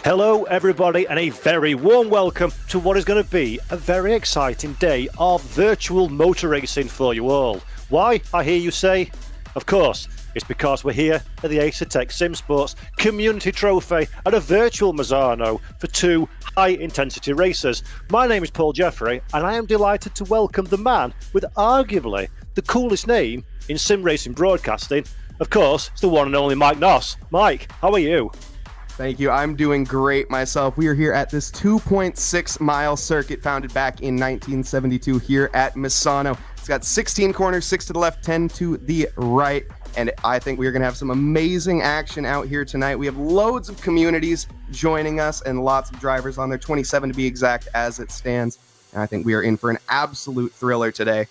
Hello everybody and a very warm welcome to what is going to be a very exciting day of virtual motor racing for you all. Why, I hear you say? Of course, it's because we're here at the ADAC Sim Sports Community Trophy at a virtual Misano for two high-intensity races. My name is Paul Jeffrey and I am delighted to welcome the man with arguably the coolest name in sim racing broadcasting. Of course, it's the one and only Mike Noss. Mike, how are you? Thank you. I'm doing great myself. We are here at this 2.6-mile circuit founded back in 1972 here at Misano. It's got 16 corners, 6 to the left, 10 to the right, and I think we are going to have some amazing action out here tonight. We have loads of communities joining us and lots of drivers on there, 27 to be exact as it stands, and I think we are in for an absolute thriller today.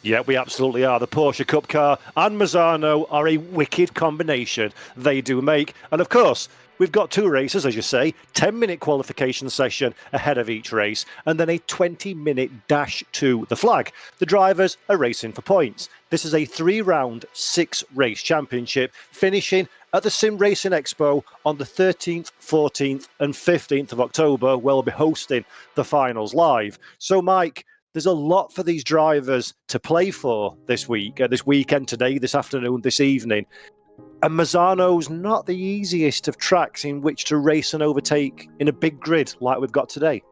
Yeah, we absolutely are. The Porsche Cup car and Misano are a wicked combination. They do make. And of course, we've got two races, as you say, 10-minute qualification session ahead of each race, and then a 20-minute dash to the flag. The drivers are racing for points. This is a 3-round, 6-race championship, finishing at the SimRacing Expo on the 13th, 14th, and 15th of October. We'll be hosting the finals live. So, Mike, there's a lot for these drivers to play for this week, this weekend, today, this afternoon, this evening. And Misano's not the easiest of tracks in which to race and overtake in a big grid like we've got today.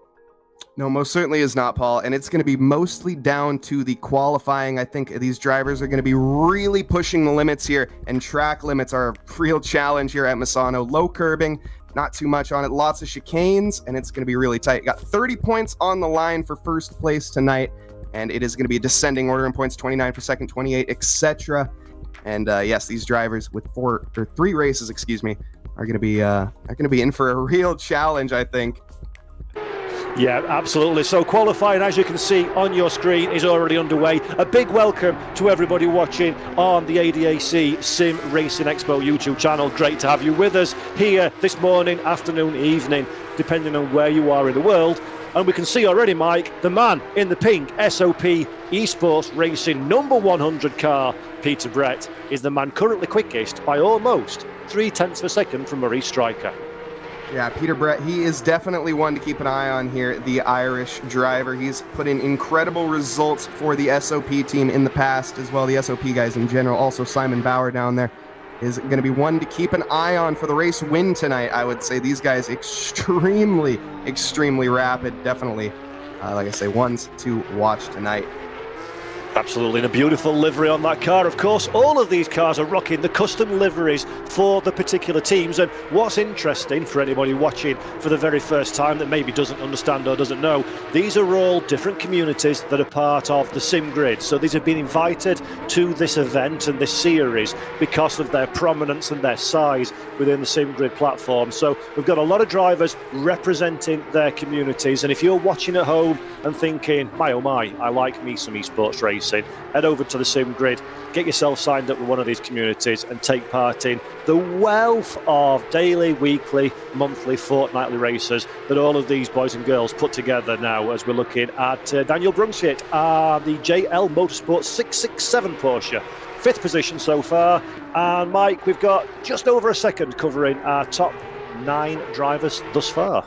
No, most certainly is not, Paul, and it's going to be mostly down to the qualifying. I think these drivers are going to be really pushing the limits here, and track limits are a real challenge here at Misano. Low curbing, not too much on it, lots of chicanes, and it's going to be really tight. Got 30 points on the line for first place tonight, and it is going to be a descending order in points, 29 for second, 28, etc. And yes, these drivers with three races, are going to be in for a real challenge, I think. Yeah, absolutely. So qualifying, as you can see on your screen, is already underway. A big welcome to everybody watching on the ADAC Sim Racing Expo YouTube channel. Great to have you with us here this morning, afternoon, evening, depending on where you are in the world. And we can see already, Mike, the man in the pink SOP Esports Racing number 100 car, Peter Brett, is the man currently quickest by almost 0.3 of a second from Maurice Stryker. Yeah, Peter Brett, he is definitely one to keep an eye on here, the Irish driver. He's put in incredible results for the SOP team in the past, as well, the SOP guys in general. Also, Simon Bauer down there is going to be one to keep an eye on for the race win tonight, I would say. These guys extremely rapid, definitely, like I say, ones to watch tonight. Absolutely, and a beautiful livery on that car. Of course, all of these cars are rocking the custom liveries for the particular teams. And what's interesting for anybody watching for the very first time that maybe doesn't understand or doesn't know, these are all different communities that are part of the Sim Grid. So these have been invited to this event and this series because of their prominence and their size within the Sim Grid platform. So we've got a lot of drivers representing their communities. And if you're watching at home and thinking, my oh my, I like me some esports racing, head over to the Sim Grid, get yourself signed up with one of these communities and take part in the wealth of daily, weekly, monthly, fortnightly races that all of these boys and girls put together now, as we're looking at Daniel Brunshit, the JL Motorsport 667 Porsche. 5th position so far. And Mike, we've got just over a second covering our top 9 drivers thus far.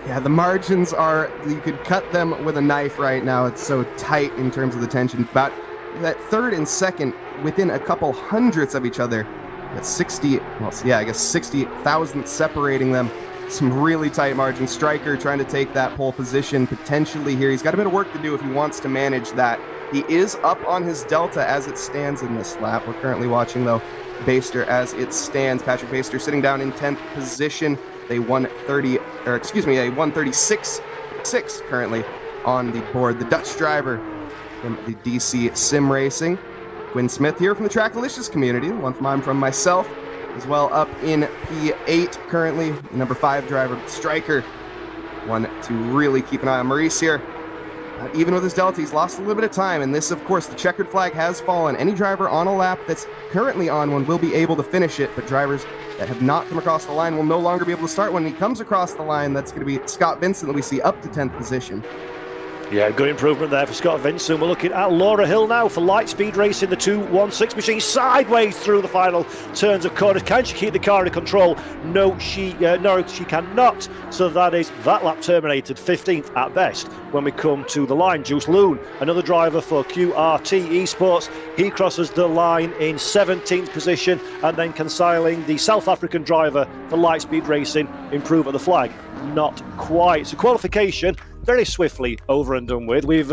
Yeah, the margins are, you could cut them with a knife right now. It's so tight in terms of the tension. But that third and second, within a couple hundredths of each other, that's 60,000 separating them. Some really tight margins. Stryker trying to take that pole position potentially here. He's got a bit of work to do if he wants to manage that. He is up on his delta as it stands in this lap. We're currently watching, though, Baster as it stands. Patrick Baster sitting down in 10th position. A 136.6 currently on the board. The Dutch driver from the DC Sim Racing, Quinn Smith here from the Trackalicious community, one from myself, as well up in P8 currently. Number 5 driver, Stryker, one to really keep an eye on. Maurice here, even with his delta, he's lost a little bit of time, and this, of course, the checkered flag has fallen. Any driver on a lap that's currently on one will be able to finish it, but drivers that have not come across the line will no longer be able to start. When he comes across the line, that's going to be Scott Vincent that we see up to 10th position. Yeah, good improvement there for Scott Vincent. We're looking at Laura Hill now for Lightspeed Racing, the 216 machine, sideways through the final turns of corners. Can she keep the car in control? No, she cannot. So that is that lap terminated 15th at best when we come to the line. Juice Loon, another driver for QRT Esports, he crosses the line in 17th position, and then consigning the South African driver for Lightspeed Racing improve at the flag. Not quite. So qualification very swiftly over and done with. We've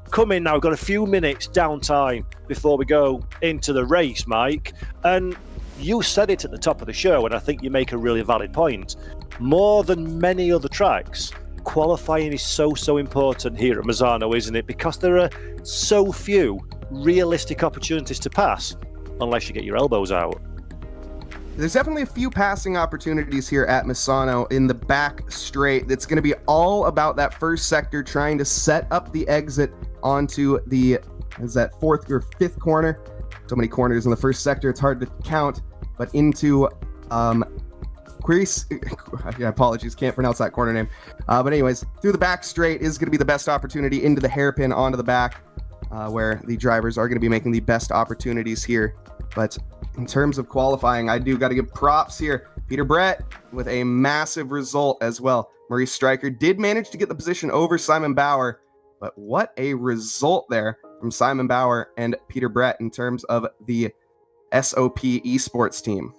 come in now, got a few minutes downtime before we go into the race, Mike. And you said it at the top of the show, and I think you make a really valid point. More than many other tracks, qualifying is so important here at Misano, isn't it? Because there are so few realistic opportunities to pass, unless you get your elbows out. There's definitely a few passing opportunities here at Misano in the back straight. It's going to be all about that first sector, trying to set up the exit onto the, is that fourth or fifth corner? So many corners in the first sector, it's hard to count, but into apologies, can't pronounce that corner name. But anyways, through the back straight is going to be the best opportunity into the hairpin onto the back, where the drivers are going to be making the best opportunities here. But in terms of qualifying, I do got to give props here. Peter Brett with a massive result as well. Maurice Stryker did manage to get the position over Simon Bauer, but what a result there from Simon Bauer and Peter Brett in terms of the SOP esports team.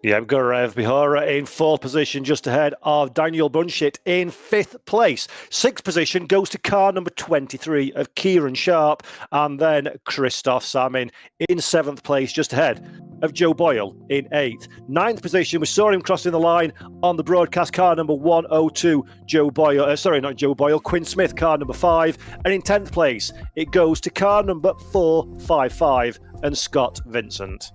Yeah, Gaurav Bihara in fourth position, just ahead of Daniel Bunshit in fifth place. Sixth position goes to car number 23 of Kieran Sharp, and then Christoph Samin in seventh place, just ahead of Joe Boyle in eighth. Ninth position, we saw him crossing the line on the broadcast, car number 102, Quinn Smith, car number 5. And in 10th place, it goes to car number 455 and Scott Vincent.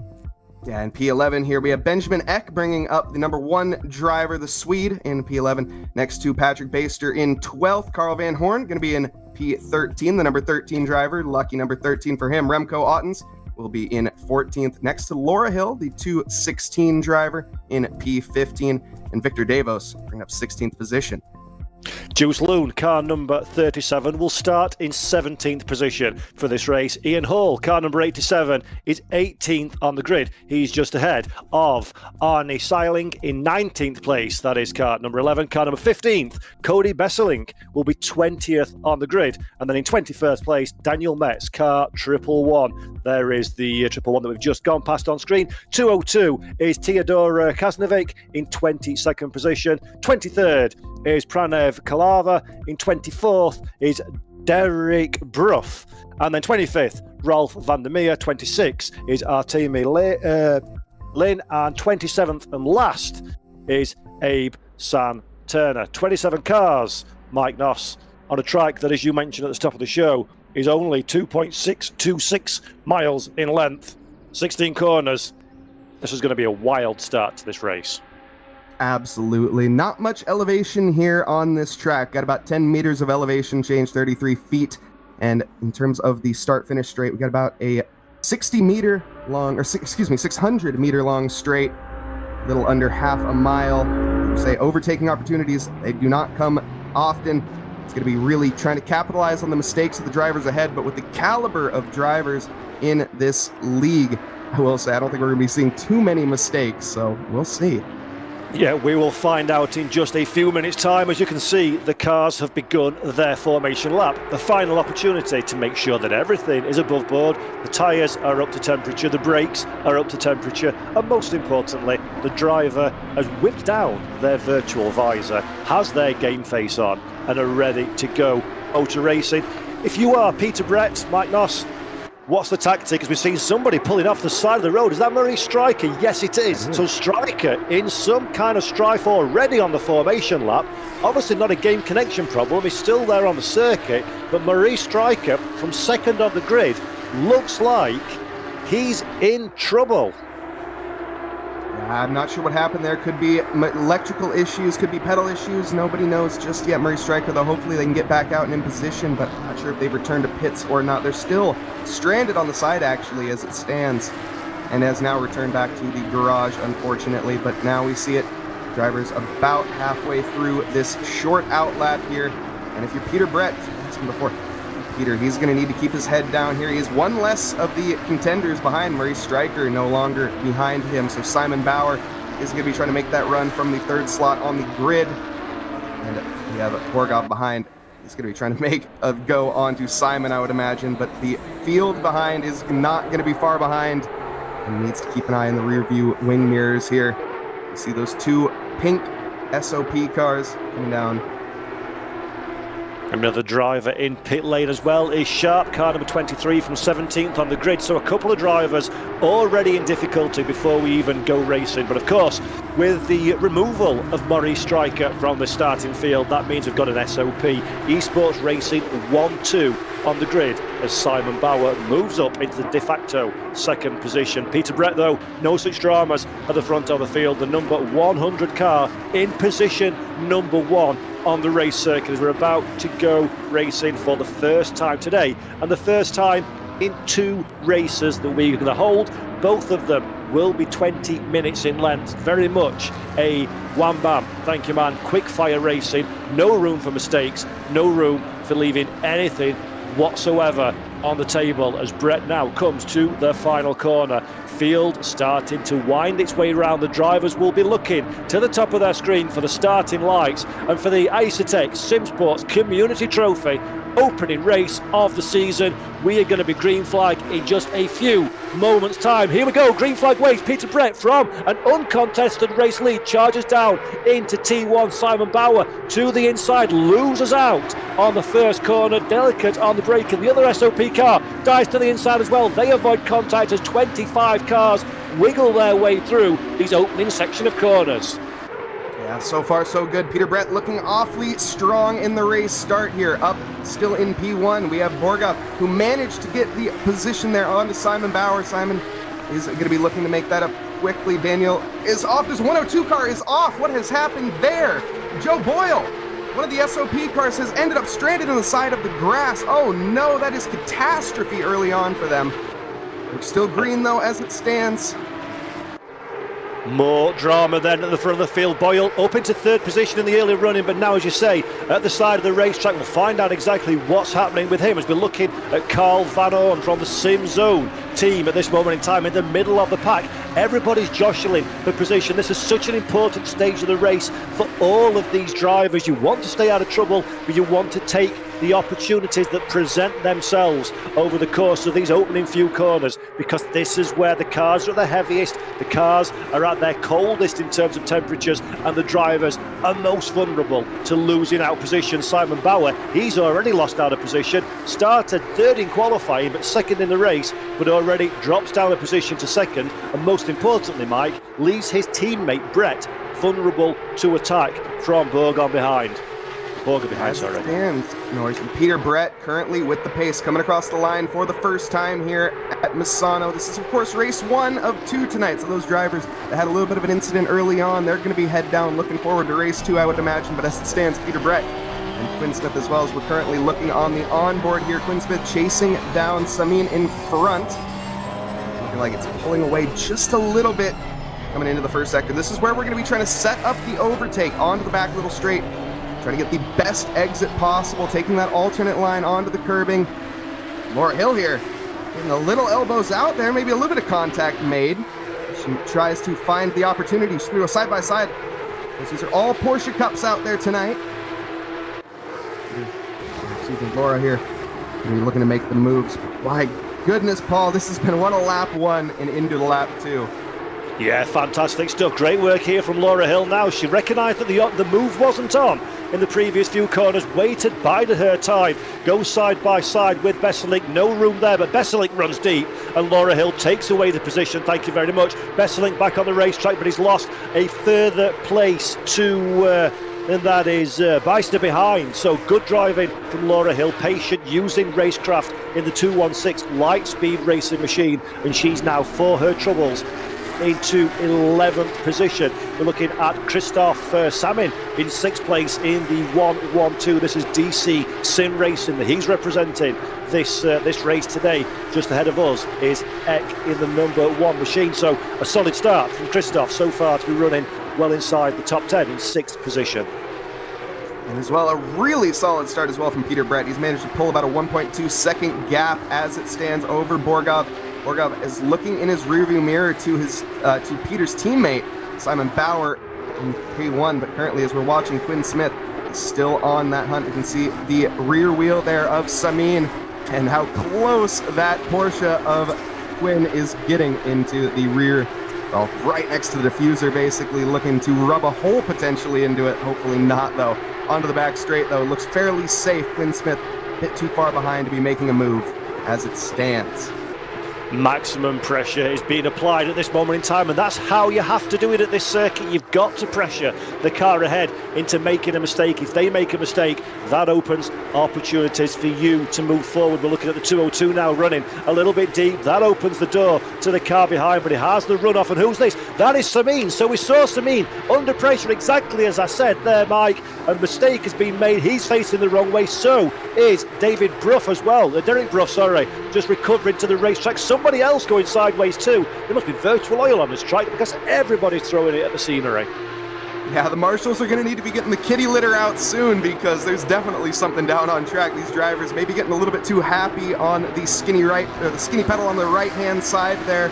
Yeah, in P11 here, we have Benjamin Eck bringing up the number 1 driver, the Swede, in P11. Next to Patrick Baster in 12th. Carl Van Horn going to be in P13, the number 13 driver. Lucky number 13 for him. Remco Ottens will be in 14th. Next to Laura Hill, the 216 driver, in P15. And Victor Davos bringing up 16th position. Juice Loon, car number 37, will start in 17th position for this race. Ian Hall, car number 87, is 18th on the grid. He's just ahead of Arnie Seiling in 19th place. That is car number 11. Car number 15th, Cody Besselink, will be 20th on the grid. And then in 21st place, Daniel Metz, car 111. There is the 111 that we've just gone past on screen. 202 is Teodora Kasnovic in 22nd position. 23rd is Pranev Kalava. In 24th is Derek Bruff. And then 25th, Ralph Vandermeer. 26th is Artemi Lin. And 27th and last is Abe San Turner. 27 cars, Mike Noss, on a track that, as you mentioned at the top of the show, is only 2.626 miles in length. 16 corners. This is going to be a wild start to this race. Absolutely. Not much elevation here on this track. Got about 10 meters of elevation change, 33 feet. And in terms of the start-finish straight, we got about a 600 meter long straight, a little under half a mile. Say overtaking opportunities, they do not come often. It's going to be really trying to capitalize on the mistakes of the drivers ahead, but with the caliber of drivers in this league, I will say I don't think we're going to be seeing too many mistakes, so we'll see. Yeah, we will find out in just a few minutes' time. As you can see, the cars have begun their formation lap. The final opportunity to make sure that everything is above board. The tyres are up to temperature, the brakes are up to temperature, and most importantly, the driver has whipped down their virtual visor, has their game face on, and are ready to go motor racing. If you are Peter Brett, Mike Noss, what's the tactic? As we've seen somebody pulling off the side of the road. Is that Maurice Stryker? Yes, it is. So Stryker in some kind of strife already on the formation lap. Obviously not a game connection problem. He's still there on the circuit. But Maurice Stryker from second on the grid looks like he's in trouble. I'm not sure what happened there. Could be electrical issues, could be pedal issues. Nobody knows just yet. Maurice Stryker, though, hopefully they can get back out and in position, but I'm not sure if they've returned to pits or not. They're still stranded on the side, actually, as it stands, and has now returned back to the garage, unfortunately. But now we see it. Drivers about halfway through this short out lap here. And if you're Peter Brett, come before. Peter, he's going to need to keep his head down here. He is one less of the contenders behind. Maurice Stryker no longer behind him. So Simon Bauer is going to be trying to make that run from the third slot on the grid. And we have Borgov behind. He's going to be trying to make a go onto Simon, I would imagine. But the field behind is not going to be far behind. And he needs to keep an eye on the rear view wing mirrors here. You see those two pink SOP cars coming down. Another driver in pit lane as well is Sharp, car number 23 from 17th on the grid. So a couple of drivers already in difficulty before we even go racing. But of course, with the removal of Maurice Stryker from the starting field, that means we've got an SOP. Esports Racing 1-2 on the grid as Simon Bauer moves up into the de facto second position. Peter Brett, though, no such dramas at the front of the field. The number 100 car in position number 1 on the race circuit as we're about to go racing for the first time today and the first time in 2 races that we're going to hold. Both of them will be 20 minutes in length. Very much a wham bam, thank you man, quick fire racing. No room for mistakes, no room for leaving anything whatsoever on the table as Brett now comes to the final corner. Field starting to wind its way around. The drivers will be looking to the top of their screen for the starting lights and for the Asetto SimSports Community Trophy opening race of the season. We are going to be green flag in just a few moments time. Here we go, green flag waits. Peter Brett from an uncontested race lead charges down into T1. Simon Bauer to the inside, loses out on the first corner, delicate on the brake, and the other SOP car dives to the inside as well. They avoid contact as 25 cars wiggle their way through these opening section of corners. Yeah, so far so good. Peter Brett looking awfully strong in the race start here. Up still in P1, we have Borgov, who managed to get the position there onto Simon Bauer. Simon is going to be looking to make that up quickly. Daniel is off. This 102 car is off. What has happened there? Joe Boyle, one of the SOP cars, has ended up stranded on the side of the grass. Oh no, that is catastrophe early on for them. We're still green though as it stands. More drama then at the front of the field. Boyle up into third position in the early running, but now, as you say, at the side of the racetrack, we'll find out exactly what's happening with him as we're looking at Carl Van Orn from the Sim Zone team at this moment in time in the middle of the pack. Everybody's jostling for position. This is such an important stage of the race for all of these drivers. You want to stay out of trouble, but you want to take the opportunities that present themselves over the course of these opening few corners, because this is where the cars are the heaviest, the cars are at their coldest in terms of temperatures, and the drivers are most vulnerable to losing out position. Simon Bauer, he's already lost out of position, started third in qualifying but second in the race, but already drops down a position to second, and most importantly, Mike, leaves his teammate Brett vulnerable to attack from Borgov behind. Peter Brett currently with the pace, coming across the line for the first time here at Misano. This is, of course, race 1 of 2 tonight. So those drivers that had a little bit of an incident early on, they're going to be head down looking forward to race 2, I would imagine. But as it stands, Peter Brett and Quinn Smith as well, as we're currently looking on the onboard here. Quinn Smith chasing down Samin in front. Looking like it's pulling away just a little bit coming into the first sector. This is where we're going to be trying to set up the overtake onto the back little straight. Trying to get the best exit possible, taking that alternate line onto the curbing. Laura Hill here, getting the little elbows out there, maybe a little bit of contact made. She tries to find the opportunity. She's going to go side by side. These are all Porsche Cups out there tonight. Laura here, going to be looking to make the moves. My goodness, Paul, this has been one of lap 1 and into the lap 2. Yeah, fantastic stuff. Great work here from Laura Hill. Now she recognised that the move wasn't on in the previous few corners, waited, bided her time, goes side by side with Besselink. No room there, but Besselink runs deep, and Laura Hill takes away the position. Thank you very much. Besselink back on the racetrack, but he's lost a further place to... and that is Beister behind. So good driving from Laura Hill, patient, using racecraft in the 216 light speed racing machine, and she's now, for her troubles, into 11th position. We're looking at Christoph Samin in 6th place in the 112. This is DC Sim Racing that he's representing this race today. Just ahead of us is Eck in the number 1 machine. So a solid start from Christoph so far to be running well inside the top 10 in 6th position. And as well, a really solid start as well from Peter Brett. He's managed to pull about a 1.2 second gap as it stands over Borgov. Borgov is looking in his rearview mirror to his to Peter's teammate, Simon Bauer, in P1, but currently as we're watching, Quinn Smith is still on that hunt. You can see the rear wheel there of Samin and how close that Porsche of Quinn is getting into the rear. Well, right next to the diffuser, basically looking to rub a hole potentially into it. Hopefully not, though. Onto the back straight, though. Looks fairly safe. Quinn Smith a bit too far behind to be making a move as it stands. Maximum pressure is being applied at this moment in time, and that's how you have to do it at this circuit. You've got to pressure the car ahead into making a mistake. If they make a mistake, that opens opportunities for you to move forward. We're looking at the 202 now, running a little bit deep. That opens the door to the car behind, but it has the runoff. And who's this? That is Samin. So we saw Samin under pressure, exactly as I said there, Mike. A mistake has been made. He's facing the wrong way. So is David Brough as well. Derek Brough, sorry, just recovering to the racetrack. Somebody else going sideways too. There must be virtual oil on this track because everybody's throwing it at the scenery. Yeah, the marshals are going to need to be getting the kitty litter out soon because there's definitely something down on track. These drivers may be getting a little bit too happy on the skinny pedal on the right-hand side there,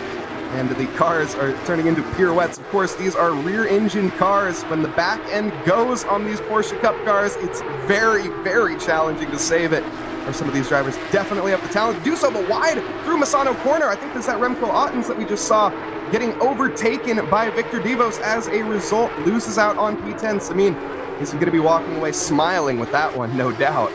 and the cars are turning into pirouettes. Of course, these are rear-engine cars. When the back end goes on these Porsche Cup cars, it's very, very challenging to save it. Or some of these drivers definitely have the talent to do so, but wide through Misano corner. I think there's that Remco Ottens that we just saw getting overtaken by Victor Divos. As a result, loses out on P10. Samin is going to be walking away smiling with that one, no doubt.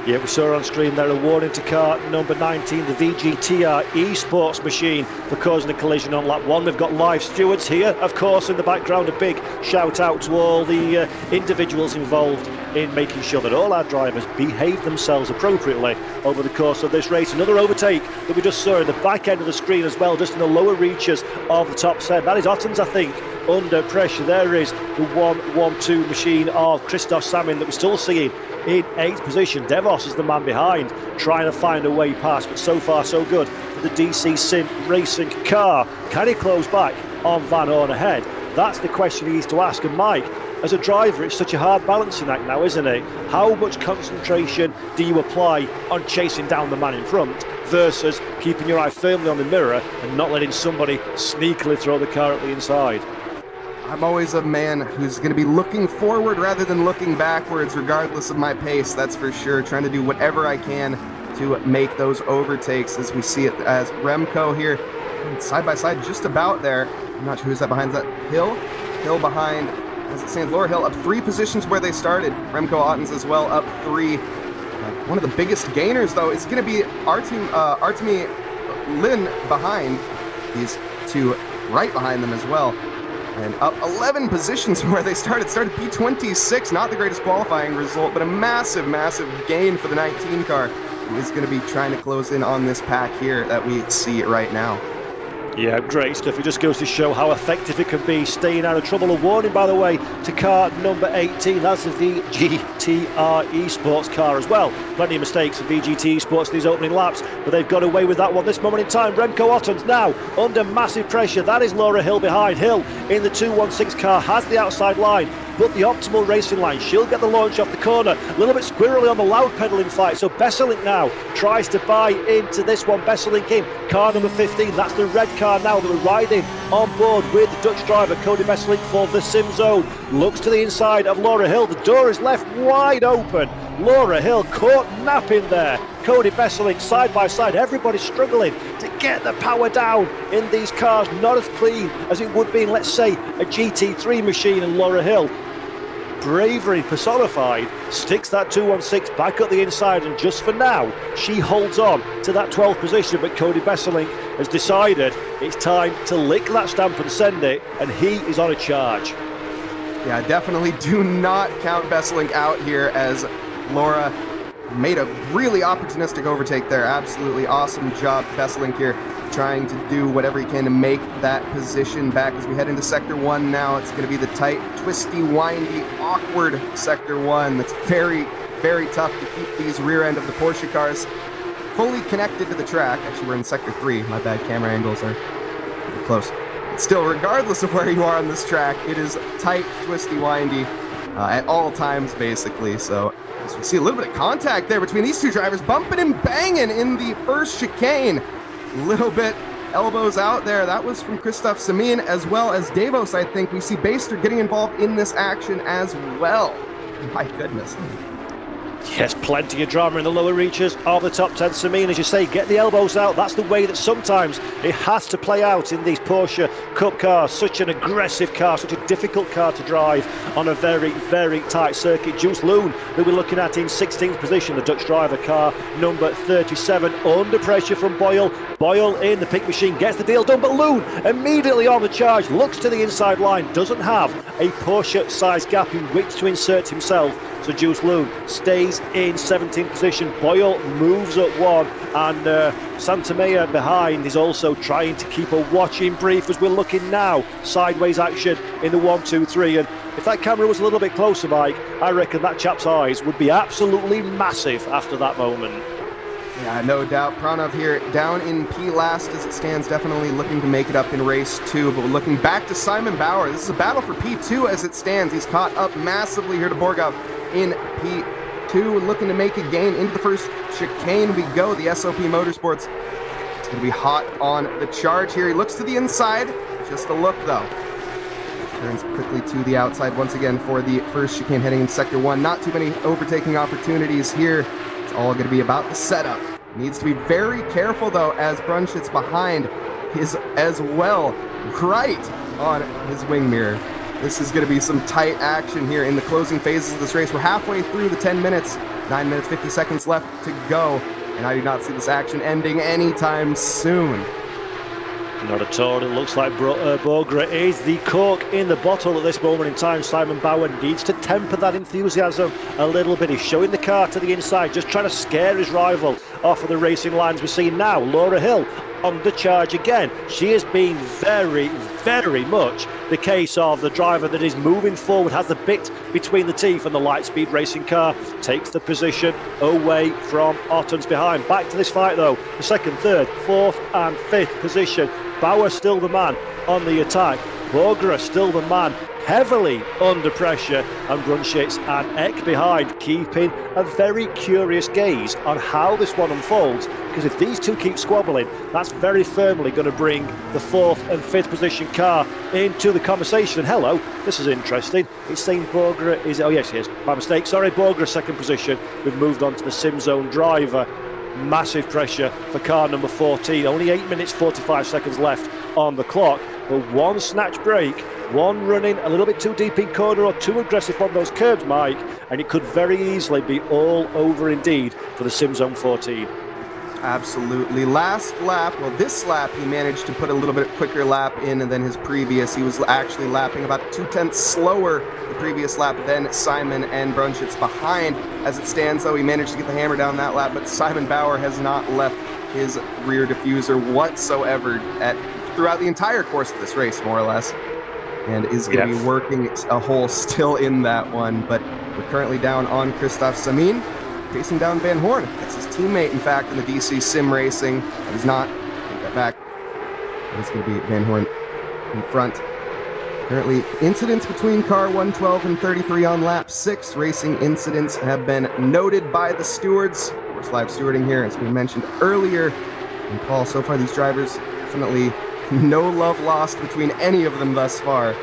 Yeah, we saw on screen there a warning to car number 19, the VGTR eSports machine, for causing a collision on lap 1. We've got live stewards here, of course, in the background. A big shout out to all the individuals involved in making sure that all our drivers behave themselves appropriately over the course of this race. Another overtake that we just saw in the back end of the screen as well, just in the lower reaches of the top set. That is Ottens, I think, under pressure. There is the 1-1-2 machine of Christoph Samin that we're still seeing in 8th position. Devos is the man behind, trying to find a way past, but so far so good for the DC Sim Racing car. Can he close back on Van Horn ahead? That's the question he needs to ask. And Mike, as a driver, it's such a hard balancing act now, isn't it? How much concentration do you apply on chasing down the man in front versus keeping your eye firmly on the mirror and not letting somebody sneakily throw the car at the inside? I'm always a man who's going to be looking forward rather than looking backwards, regardless of my pace, that's for sure. Trying to do whatever I can to make those overtakes, as we see it as Remco here, side by side, just about there. I'm not sure who's that behind that. Hill behind, as it stands. Laura Hill up 3 positions where they started. Remco Ottens as well up 3. One of the biggest gainers, though, is going to be Artemi Lin behind. These two right behind them as well. And up 11 positions from where they started. Started P26, not the greatest qualifying result, but a massive, massive gain for the 19 car, who is going to be trying to close in on this pack here that we see right now. Yeah, great stuff. It just goes to show how effective it can be, staying out of trouble. A warning, by the way, to car number 18. That's the VGTR eSports car as well. Plenty of mistakes for VGT eSports in these opening laps, but they've got away with that one this moment in time. Remco Ottens now under massive pressure. That is Laura Hill behind. Hill in the 216 car has the outside line, but the optimal racing line. She'll get the launch off the corner. A little bit squirrely on the loud pedaling fight. So Besselink now tries to buy into this one. Besselink in car number 15. That's the red car now that we're riding on board with the Dutch driver Cody Besselink for the Sim Zone. Looks to the inside of Laura Hill. The door is left wide open. Laura Hill caught napping there. Cody Besselink side by side. Everybody's struggling to get the power down in these cars. Not as clean as it would be in, let's say, a GT3 machine. And Laura Hill, bravery personified, sticks that 216 back at the inside, and just for now she holds on to that 12th position. But Cody Besselink has decided it's time to lick that stamp and send it, and he is on a charge. Yeah, definitely do not count Besselink out here, as Laura made a really opportunistic overtake there. Absolutely awesome job, Besselink here, trying to do whatever he can to make that position back. As we head into Sector 1 now, it's going to be the tight, twisty, windy, awkward Sector 1. That's very, very tough to keep these rear end of the Porsche cars fully connected to the track. Actually, we're in Sector 3. My bad, camera angles are close. But still, regardless of where you are on this track, it is tight, twisty, windy. at all times, basically. So as we see a little bit of contact there between these two drivers, bumping and banging in the first chicane. A little bit elbows out there. That was from Christoph Samin, as well as Davos, I think. We see Baster getting involved in this action as well. My goodness. Yes, plenty of drama in the lower reaches of the top 10. Samin, as you say, get the elbows out. That's the way that sometimes it has to play out in these Porsche Cup cars. Such an aggressive car, such a difficult car to drive on a very, very tight circuit. Jules Loon, that we're looking at in 16th position, the Dutch driver, car number 37, under pressure from Boyle. Boyle in the pink machine, gets the deal done, but Loon immediately on the charge, looks to the inside line, doesn't have a Porsche-sized gap in which to insert himself. So Jules Loon stays in 17th position. Boyle moves up one, and Santamaria behind is also trying to keep a watching brief as we're looking now. Sideways action in the 1, 2, 3. And if that camera was a little bit closer, Mike, I reckon that chap's eyes would be absolutely massive after that moment. Yeah, no doubt. Pranav here down in P last as it stands, definitely looking to make it up in race 2. But we're looking back to Simon Bauer. This is a battle for P2 as it stands. He's caught up massively here to Borgov in P2, looking to make a gain into the first chicane. We go. The SOP Motorsports, it's going to be hot on the charge here. He looks to the inside. Just a look, though. Turns quickly to the outside once again for the first chicane heading in Sector 1. Not too many overtaking opportunities here. It's all going to be about the setup. Needs to be very careful, though, as Brunschitz behind is as well, right on his wing mirror. This is going to be some tight action here in the closing phases of this race. We're halfway through the 10 minutes, 9 minutes, 50 seconds left to go, and I do not see this action ending anytime soon. Not at all. It looks like Bogra is the cork in the bottle at this moment in time. Simon Bauer needs to temper that enthusiasm a little bit. He's showing the car to the inside, just trying to scare his rival off of the racing lines. We're seeing now Laura Hill on the charge again. She has been very, very much the case of the driver that is moving forward, has the bit between the teeth, and the Lightspeed racing car takes the position away from Ottens behind. Back to this fight, though. The second, third, fourth and fifth position. Bauer still the man on the attack. Bogra still the man heavily under pressure, and Brunschitz and Eck behind, keeping a very curious gaze on how this one unfolds, because if these two keep squabbling, that's very firmly going to bring the fourth and fifth position car into the conversation. And hello, this is interesting. It's saying Bogra is, oh yes, he is, my mistake, sorry, Bogra second position. We've moved on to the sim zone driver. Massive pressure for car number 14. Only 8 minutes 45 seconds left on the clock, but one snatch break, one running a little bit too deep in corner or too aggressive on those curbs, Mike, and it could very easily be all over indeed for the Sim Zone 14. Absolutely. Last lap, well, this lap he managed to put a little bit quicker lap in than his previous. He was actually lapping about 0.2 slower the previous lap than Simon and Brunschitz behind. As it stands, though, he managed to get the hammer down that lap, but Simon Bauer has not left his rear diffuser whatsoever throughout the entire course of this race, more or less, and is going to be working a hole still in that one. But we're currently down on Christoph Samin, facing down Van Horn. That's his teammate, in fact, in the DC Sim Racing. He's not. Take that back. It's going to be Van Horn in front. Currently, incidents between car 112 and 33 on lap 6. Racing incidents have been noted by the stewards. Of course, live stewarding here, as we mentioned earlier. And Paul, so far these drivers, definitely no love lost between any of them thus far.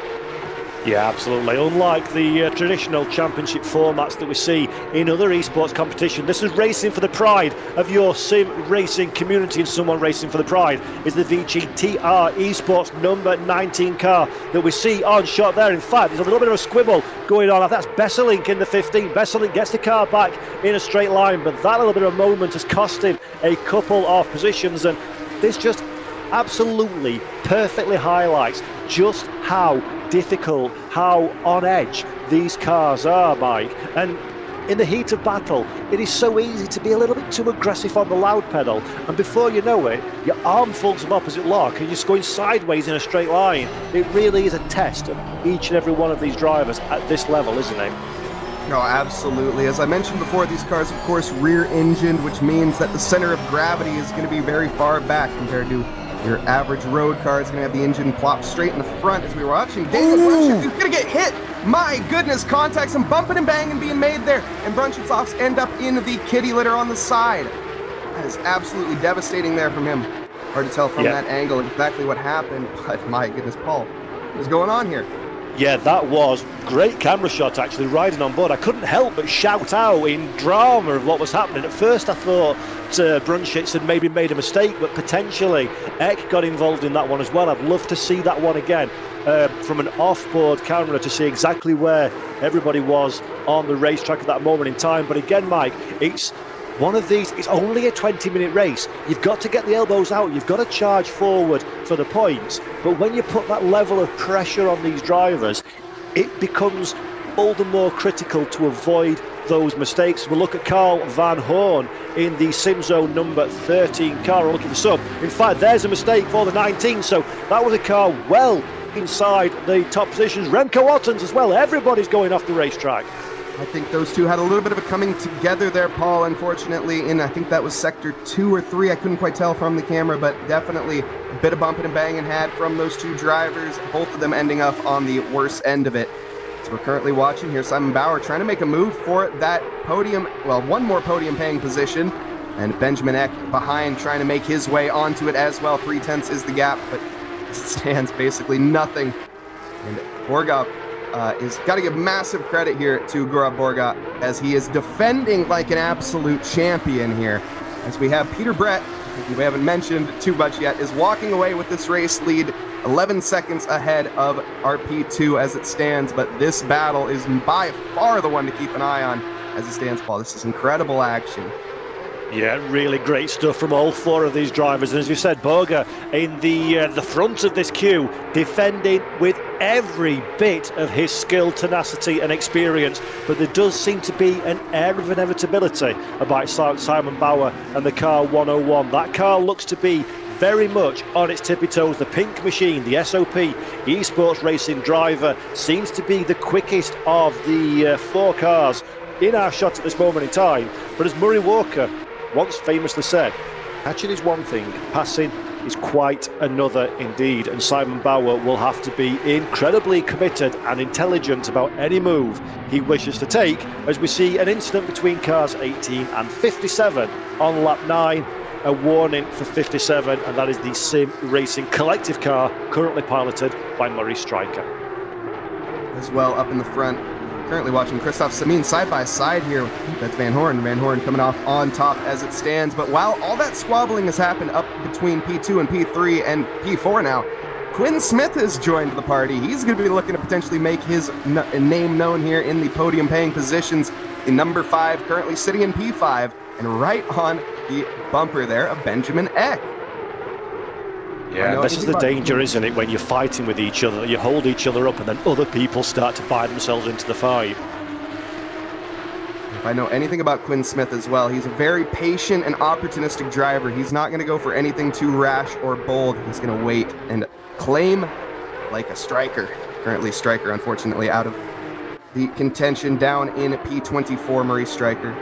Yeah, absolutely. Unlike the traditional championship formats that we see in other esports competition, this is racing for the pride of your sim racing community, and someone racing for the pride is the VGTR Esports number 19 car that we see on shot there. In fact, there's a little bit of a squibble going on. That's Besselink in the 15. Besselink gets the car back in a straight line, but that little bit of a moment has cost him a couple of positions, and this just absolutely perfectly highlights just how difficult, how on edge these cars are, Mike. And in the heat of battle, it is so easy to be a little bit too aggressive on the loud pedal, and before you know it, your armfuls of opposite lock and you're just going sideways in a straight line. It really is a test of each and every one of these drivers at this level, isn't it? No, absolutely. As I mentioned before, these cars, of course, rear-engined, which means that the center of gravity is going to be very far back compared to Your average road car is going to have the engine plop straight in the front as we were watching. Daniel Brunschitz is going to get hit. My goodness, contacts and bumping and banging being made there. And Brunschitz end up in the kitty litter on the side. That is absolutely devastating there from him. Hard to tell from that angle exactly what happened, but my goodness, Paul, what is going on here? Yeah, that was great camera shot actually, riding on board. I couldn't help but shout out in drama of what was happening. At first I thought Brunschitz had maybe made a mistake, but potentially Eck got involved in that one as well. I'd love to see that one again from an off-board camera to see exactly where everybody was on the racetrack at that moment in time. But again, Mike, it's one of these, it's only a 20-minute race. You've got to get the elbows out. You've got to charge forward for the points. But when you put that level of pressure on these drivers, it becomes all the more critical to avoid those mistakes. We'll look at Carl Van Horn in the SimZone number 13 car. We're looking for sub. In fact, there's a mistake for the 19. So that was a car well inside the top positions. Remco Ottens as well. Everybody's going off the racetrack. I think those two had a little bit of a coming together there, Paul, unfortunately, in I think that was sector 2 or 3. I couldn't quite tell from the camera, but definitely a bit of bumping and banging had from those two drivers, both of them ending up on the worst end of it. So we're currently watching here Simon Bauer trying to make a move for that podium, well, one more podium paying position, and Benjamin Eck behind trying to make his way onto it as well. 3/10 is the gap, but it stands basically nothing. And Borga is got to give massive credit here to Gaurav Borga as he is defending like an absolute champion here. As we have Peter Brett, who we haven't mentioned too much yet, is walking away with this race lead 11 seconds ahead of RP2 as it stands, but this battle is by far the one to keep an eye on as it stands, Paul. This is incredible action. Yeah, really great stuff from all four of these drivers. And as you said, Borga in the front of this queue, defending with every bit of his skill, tenacity and experience. But there does seem to be an air of inevitability about Simon Bauer and the car 101. That car looks to be very much on its tippy toes. The pink machine, the SOP esports racing driver, seems to be the quickest of the four cars in our shot at this moment in time. But as Murray Walker once famously said, catching is one thing, passing is quite another indeed. And Simon Bauer will have to be incredibly committed and intelligent about any move he wishes to take, as we see an incident between cars 18 and 57 on lap 9. A warning for 57, and that is the Sim Racing collective car currently piloted by Murray Stryker. As well up in the front, currently watching Christoph Samin side by side here. That's Van Horn. Van Horn coming off on top as it stands. But while all that squabbling has happened up between P2 and P3 and P4 now, Quinn Smith has joined the party. He's going to be looking to potentially make his name known here in the podium paying positions. In number 5, currently sitting in P5, and right on the bumper there of Benjamin Eck. Yeah, this is the danger, isn't it, when you're fighting with each other, you hold each other up and then other people start to buy themselves into the fight. If I know anything about Quinn Smith as well, he's a very patient and opportunistic driver. He's not going to go for anything too rash or bold. He's going to wait and claim like a striker. Currently Stryker, unfortunately, out of the contention down in P24, Murray Stryker.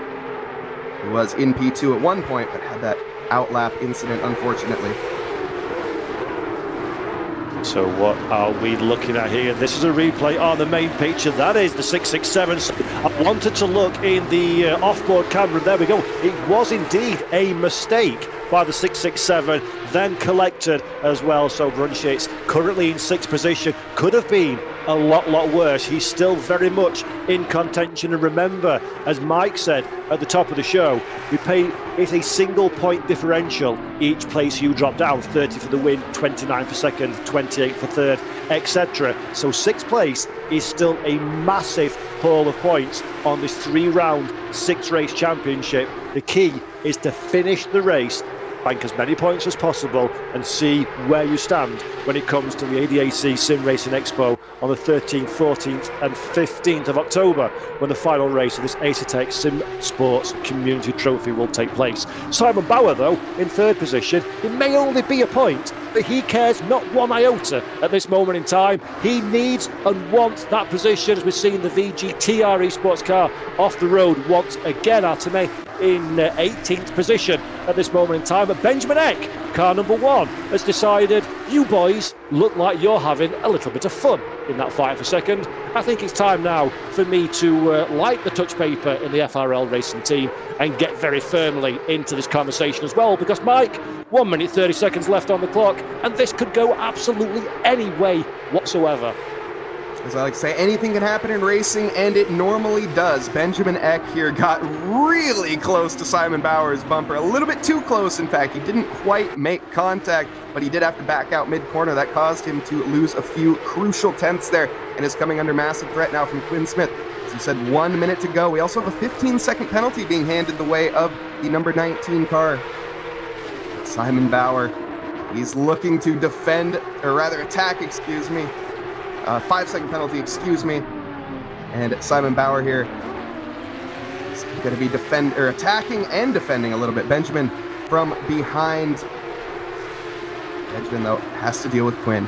He was in P2 at one point, but had that outlap incident, unfortunately. So what are we looking at here? This is a replay on the main picture. That is the 667. So I wanted to look in the off-board camera. There we go. It was indeed a mistake by the 667, then collected as well. So Brunschitz currently in 6th position. Could have been a lot worse. He's still very much in contention. And remember, as Mike said at the top of the show, it's a single point differential each place you drop down. 30 for the win, 29 for second, 28 for third, etc. So 6th place is still a massive haul of points on this 3-round 6-race championship. The key is to finish the race, bank as many points as possible, and see where you stand when it comes to the ADAC SimRacing Expo on the 13th, 14th and 15th of October, when the final race of this Assetto Sim Sports Community Trophy will take place. Simon Bauer, though, in 3rd position. It may only be a point, but he cares not one iota at this moment in time. He needs and wants that position, as we've seen the VGTR esports car off the road once again. Arteme in 18th position at this moment in time. But Benjamin Eck car number 1 has decided, you boys look like you're having a little bit of fun in that fight for second. I think it's time now for me to light the touch paper in the FRL racing team and get very firmly into this conversation as well, because Mike, 1 minute 30 seconds left on the clock, and this could go absolutely any way whatsoever. As I like to say, anything can happen in racing, and it normally does. Benjamin Eck here got really close to Simon Bauer's bumper. A little bit too close, in fact. He didn't quite make contact, but he did have to back out mid-corner. That caused him to lose a few crucial tenths there, and is coming under massive threat now from Quinn Smith. As you said, 1 minute to go. We also have a 15-second penalty being handed the way of the number 19 car. Simon Bauer, he's looking to defend, or rather attack, 5-second penalty, and Simon Bauer here is going to be attacking and defending a little bit. Benjamin from behind. Benjamin, though, has to deal with Quinn.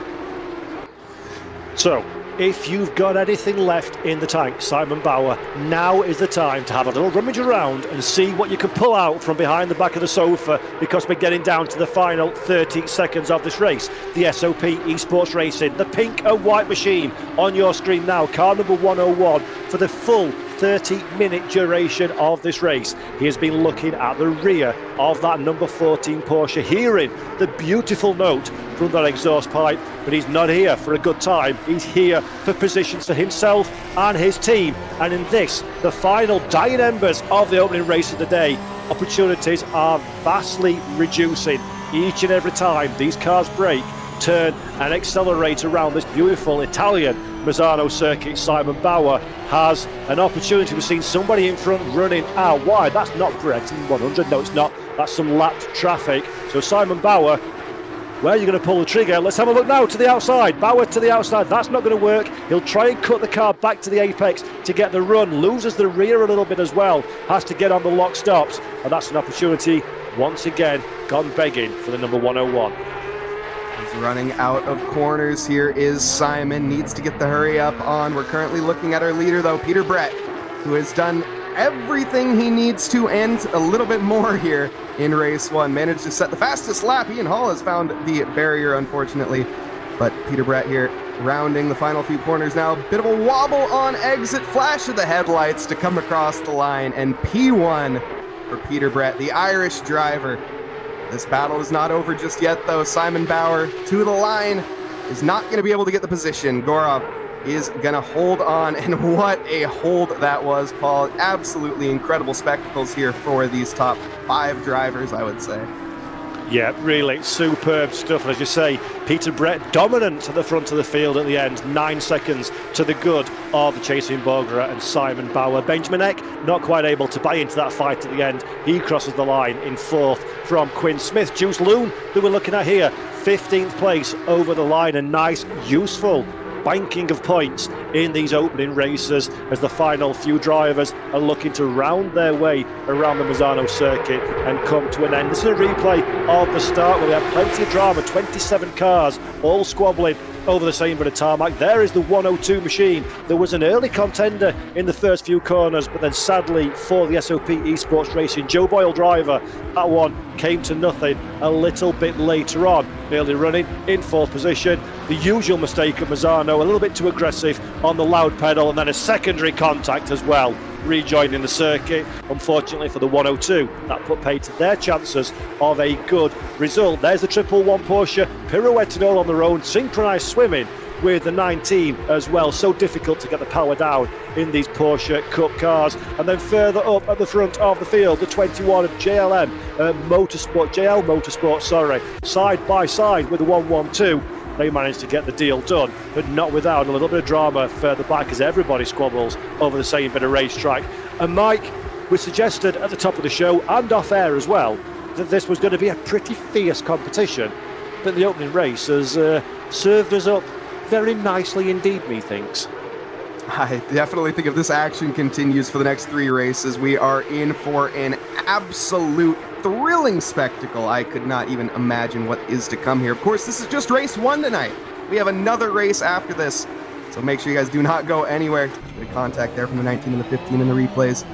So, if you've got anything left in the tank, Simon Bauer, now is the time to have a little rummage around and see what you can pull out from behind the back of the sofa, because we're getting down to the final 30 seconds of this race. The SOP Esports Racing, the pink and white machine on your screen now, car number 101 for the full 30-minute duration of this race. He has been looking at the rear of that number 14 Porsche, hearing the beautiful note from that exhaust pipe, but he's not here for a good time. He's here for positions for himself and his team, and in this, the final dying embers of the opening race of the day, opportunities are vastly reducing each and every time these cars brake, turn and accelerate around this beautiful Italian Misano circuit. Simon Bauer has an opportunity. We've seen somebody in front running out wide. That's not Brexit 100. No, it's not. That's some lapped traffic. So Simon Bauer, where are you going to pull the trigger? Let's have a look now to the outside. Bauer to the outside. That's not going to work. He'll try and cut the car back to the apex to get the run. Loses the rear a little bit as well. Has to get on the lock stops. And that's an opportunity, once again, gone begging for the number 101. He's running out of corners. Here is Simon. Needs to get the hurry up on. We're currently looking at our leader, though, Peter Brett, who has done everything he needs to and a little bit more here in race 1. Managed to set the fastest lap. Ian Hall has found the barrier, unfortunately. But Peter Brett here rounding the final few corners now. Bit of a wobble on exit. Flash of the headlights to come across the line. And P1 for Peter Brett, the Irish driver. This battle is not over just yet, though. Simon Bauer to the line is not going to be able to get the position. Gorov is going to hold on, and what a hold that was, Paul. Absolutely incredible spectacles here for these top 5 drivers, I would say. Yeah, really superb stuff. And as you say, Peter Brett dominant at the front of the field at the end. 9 seconds to the good of the chasing Borgera and Simon Bauer. Benjamin Eck not quite able to buy into that fight at the end. He crosses the line in 4th from Quinn Smith. Juice Loon, who we're looking at here, 15th place over the line. A nice, useful banking of points in these opening races as the final few drivers are looking to round their way around the Misano circuit and come to an end. This is a replay of the start where we had plenty of drama, 27 cars all squabbling over the same bit of tarmac. There is the 102 machine. There was an early contender in the first few corners, but then sadly for the SOP Esports Racing, Joe Boyle driver, that one came to nothing a little bit later on. Nearly running in 4th position. The usual mistake of Misano, a little bit too aggressive on the loud pedal, and then a secondary contact as well, rejoining the circuit. Unfortunately for the 102, that put paid to their chances of a good result. There's the 111 Porsche pirouetting all on their own, synchronised swimming with the 19 as well. So difficult to get the power down in these Porsche Cup cars. And then further up at the front of the field, the 21 of JL Motorsport, side by side with the 112. They managed to get the deal done, but not without a little bit of drama further back as everybody squabbles over the same bit of racetrack. And Mike, we suggested at the top of the show and off air as well that this was going to be a pretty fierce competition, but the opening race has served us up very nicely indeed, methinks. I definitely think if this action continues for the next 3 races, we are in for an absolute thrilling spectacle. I could not even imagine what is to come here. Of course, this is just race 1 tonight. We have another race after this, so make sure you guys do not go anywhere. The contact there from the 19 and the 15 in the replays.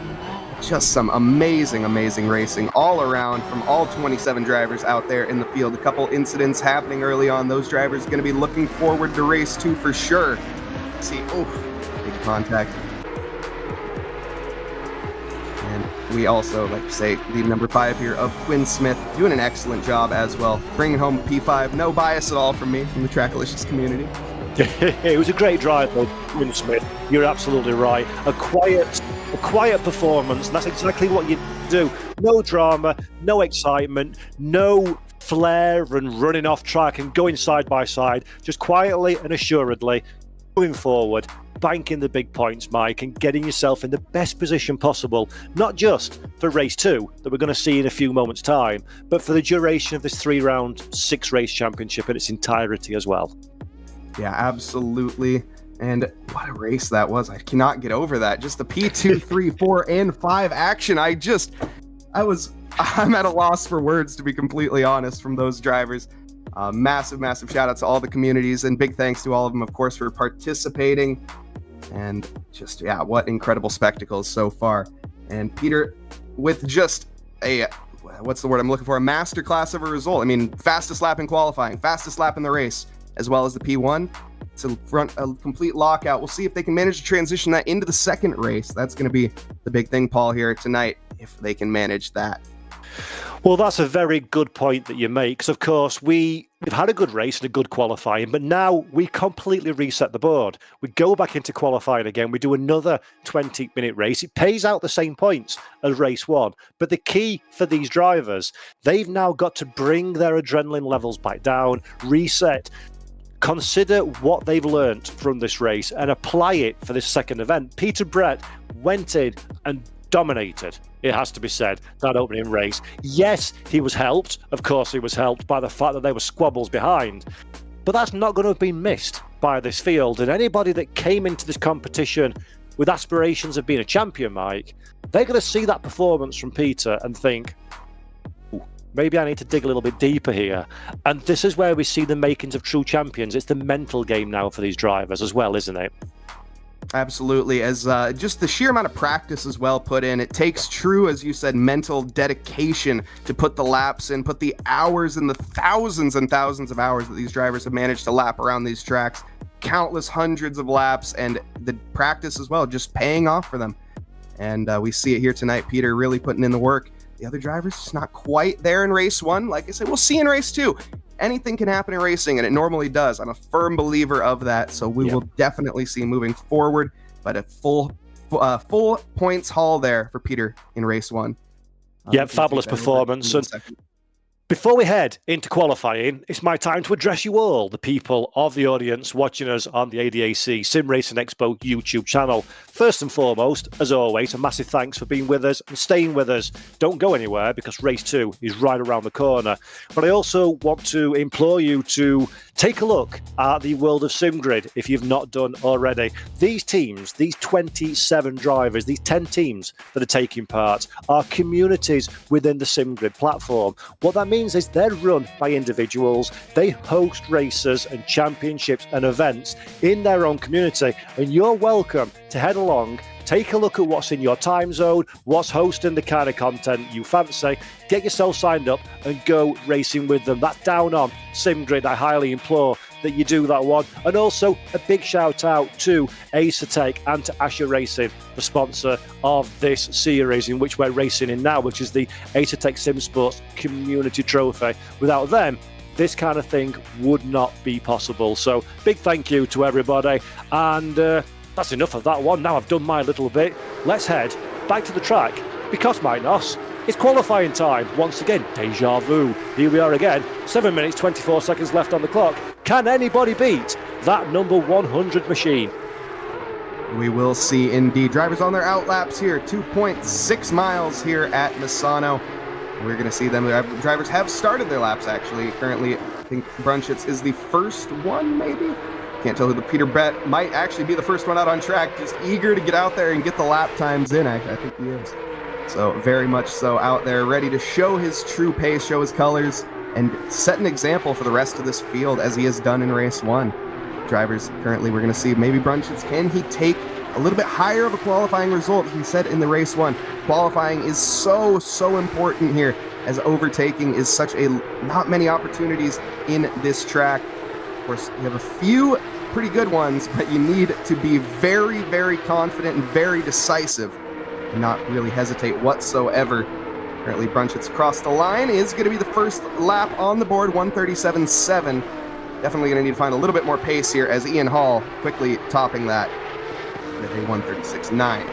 just some amazing racing all around from all 27 drivers out there in the field. A couple incidents happening early on. Those drivers going to be looking forward to race 2 for sure. See, big contact. And we also, like to say, lead number 5 here of Quinn Smith, doing an excellent job as well. Bringing home P5, no bias at all from me, from the Trackalicious community. It was a great drive, though, Quinn Smith. You're absolutely right. A quiet performance, and that's exactly what you do. No drama, no excitement, no flair and running off track and going side by side. Just quietly and assuredly moving forward, banking the big points, Mike, and getting yourself in the best position possible, not just for race 2 that we're going to see in a few moments' time, but for the duration of this 3-round 6-race championship in its entirety as well. Yeah, absolutely. And what a race that was. I cannot get over that. Just the P2, 3, 4, and 5 action. I'm at a loss for words, to be completely honest, from those drivers. Massive shout out to all the communities, and big thanks to all of them, of course, for participating. And just, yeah, what incredible spectacles so far. And Peter, with just what's the word I'm looking for? A masterclass of a result. I mean, fastest lap in qualifying, fastest lap in the race, as well as the P1. It's a complete lockout. We'll see if they can manage to transition that into the second race. That's going to be the big thing, Paul, here tonight, if they can manage that. Well, that's a very good point that you make, because of course we've had a good race and a good qualifying, but now we completely reset the board. We go back into qualifying again. We do another 20-minute race. It pays out the same points as race 1, but the key for these drivers, they've now got to bring their adrenaline levels back down, reset, consider what they've learnt from this race and apply it for this second event. Peter Brett went in and dominated, it has to be said, that opening race. Yes, he was helped. Of course, he was helped by the fact that there were squabbles behind. But that's not going to have been missed by this field. And anybody that came into this competition with aspirations of being a champion, Mike, they're going to see that performance from Peter and think, maybe I need to dig a little bit deeper here. And this is where we see the makings of true champions. It's the mental game now for these drivers as well, isn't it? Absolutely. As just the sheer amount of practice as well put in, it takes true, as you said, mental dedication to put the laps in, put the hours and the thousands and thousands of hours that these drivers have managed to lap around these tracks. Countless hundreds of laps, and the practice as well, just paying off for them. And we see it here tonight, Peter really putting in the work. The other drivers just not quite there in race 1. Like I said, we'll see in race 2. Anything can happen in racing, and it normally does. I'm a firm believer of that, so we will definitely see moving forward. But a full points haul there for Peter in race 1. Yeah, fabulous performance. And before we head into qualifying, it's my time to address you all, the people of the audience watching us on the ADAC SimRacing Expo YouTube channel. First and foremost, as always, a massive thanks for being with us and staying with us. Don't go anywhere, because race 2 is right around the corner. But I also want to implore you to take a look at the World of SimGrid if you've not done already. These teams, these 27 drivers, these 10 teams that are taking part are communities within the SimGrid platform. What that means is they're run by individuals. They host races and championships and events in their own community, and you're welcome to head along, take a look at what's in your time zone, what's hosting the kind of content you fancy, get yourself signed up and go racing with them. That's down on SimGrid. I highly implore that you do that one. And also a big shout out to Assetto and to Asher Racing, the sponsor of this series in which we're racing in now, which is the Assetto Sim Sports Community Trophy. Without them, this kind of thing would not be possible. So big thank you to everybody. And that's enough of that one. Now I've done my little bit. Let's head back to the track, because, my nos, it's qualifying time. Once again, deja vu. Here we are again. 7 minutes, 24 seconds left on the clock. Can anybody beat that number 100 machine? We will see indeed. Drivers on their outlaps here. 2.6 miles here at Misano. We're going to see them. Drivers have started their laps, actually. Currently, I think Brunschitz is the first one, maybe? Can't tell who. The Peter Brett might actually be the first one out on track, just eager to get out there and get the lap times in. I think he is. So very much so out there, ready to show his true pace, show his colors, and set an example for the rest of this field, as he has done in race 1. drivers currently we're going to see. Maybe Brunschitz, can he take a little bit higher of a qualifying result? He said in the race one, qualifying is so important here, as overtaking is such not many opportunities in this track. Of course, you have a few pretty good ones, but you need to be very confident and very decisive and not really hesitate whatsoever. Currently, Brunschitz across the line is going to be the first lap on the board, 137.7. Definitely going to need to find a little bit more pace here, as Ian Hall quickly topping that with a 136.9.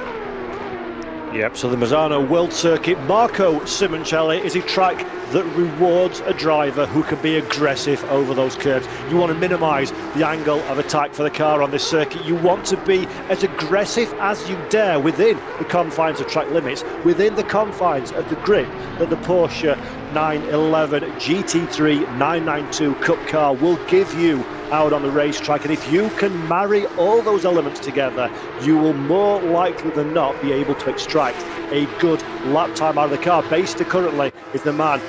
Yep, so the Misano World Circuit, Marco Simoncelli is a track that rewards a driver who can be aggressive over those curves. You want to minimise the angle of attack for the car on this circuit. You want to be as aggressive as you dare within the confines of track limits, within the confines of the grip that the Porsche 911 GT3 992 Cup car will give you out on the racetrack. And if you can marry all those elements together, you will more likely than not be able to extract a good lap time out of the car. Baster currently is the man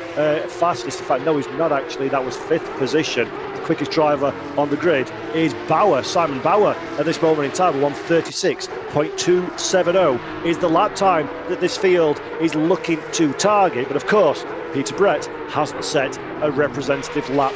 fastest. In fact, no, he's not actually. That was 5th position. The quickest driver on the grid is Bauer, Simon Bauer, at this moment in time. 136.270 is the lap time that this field is looking to target. But of course, Peter Brett hasn't set a representative lap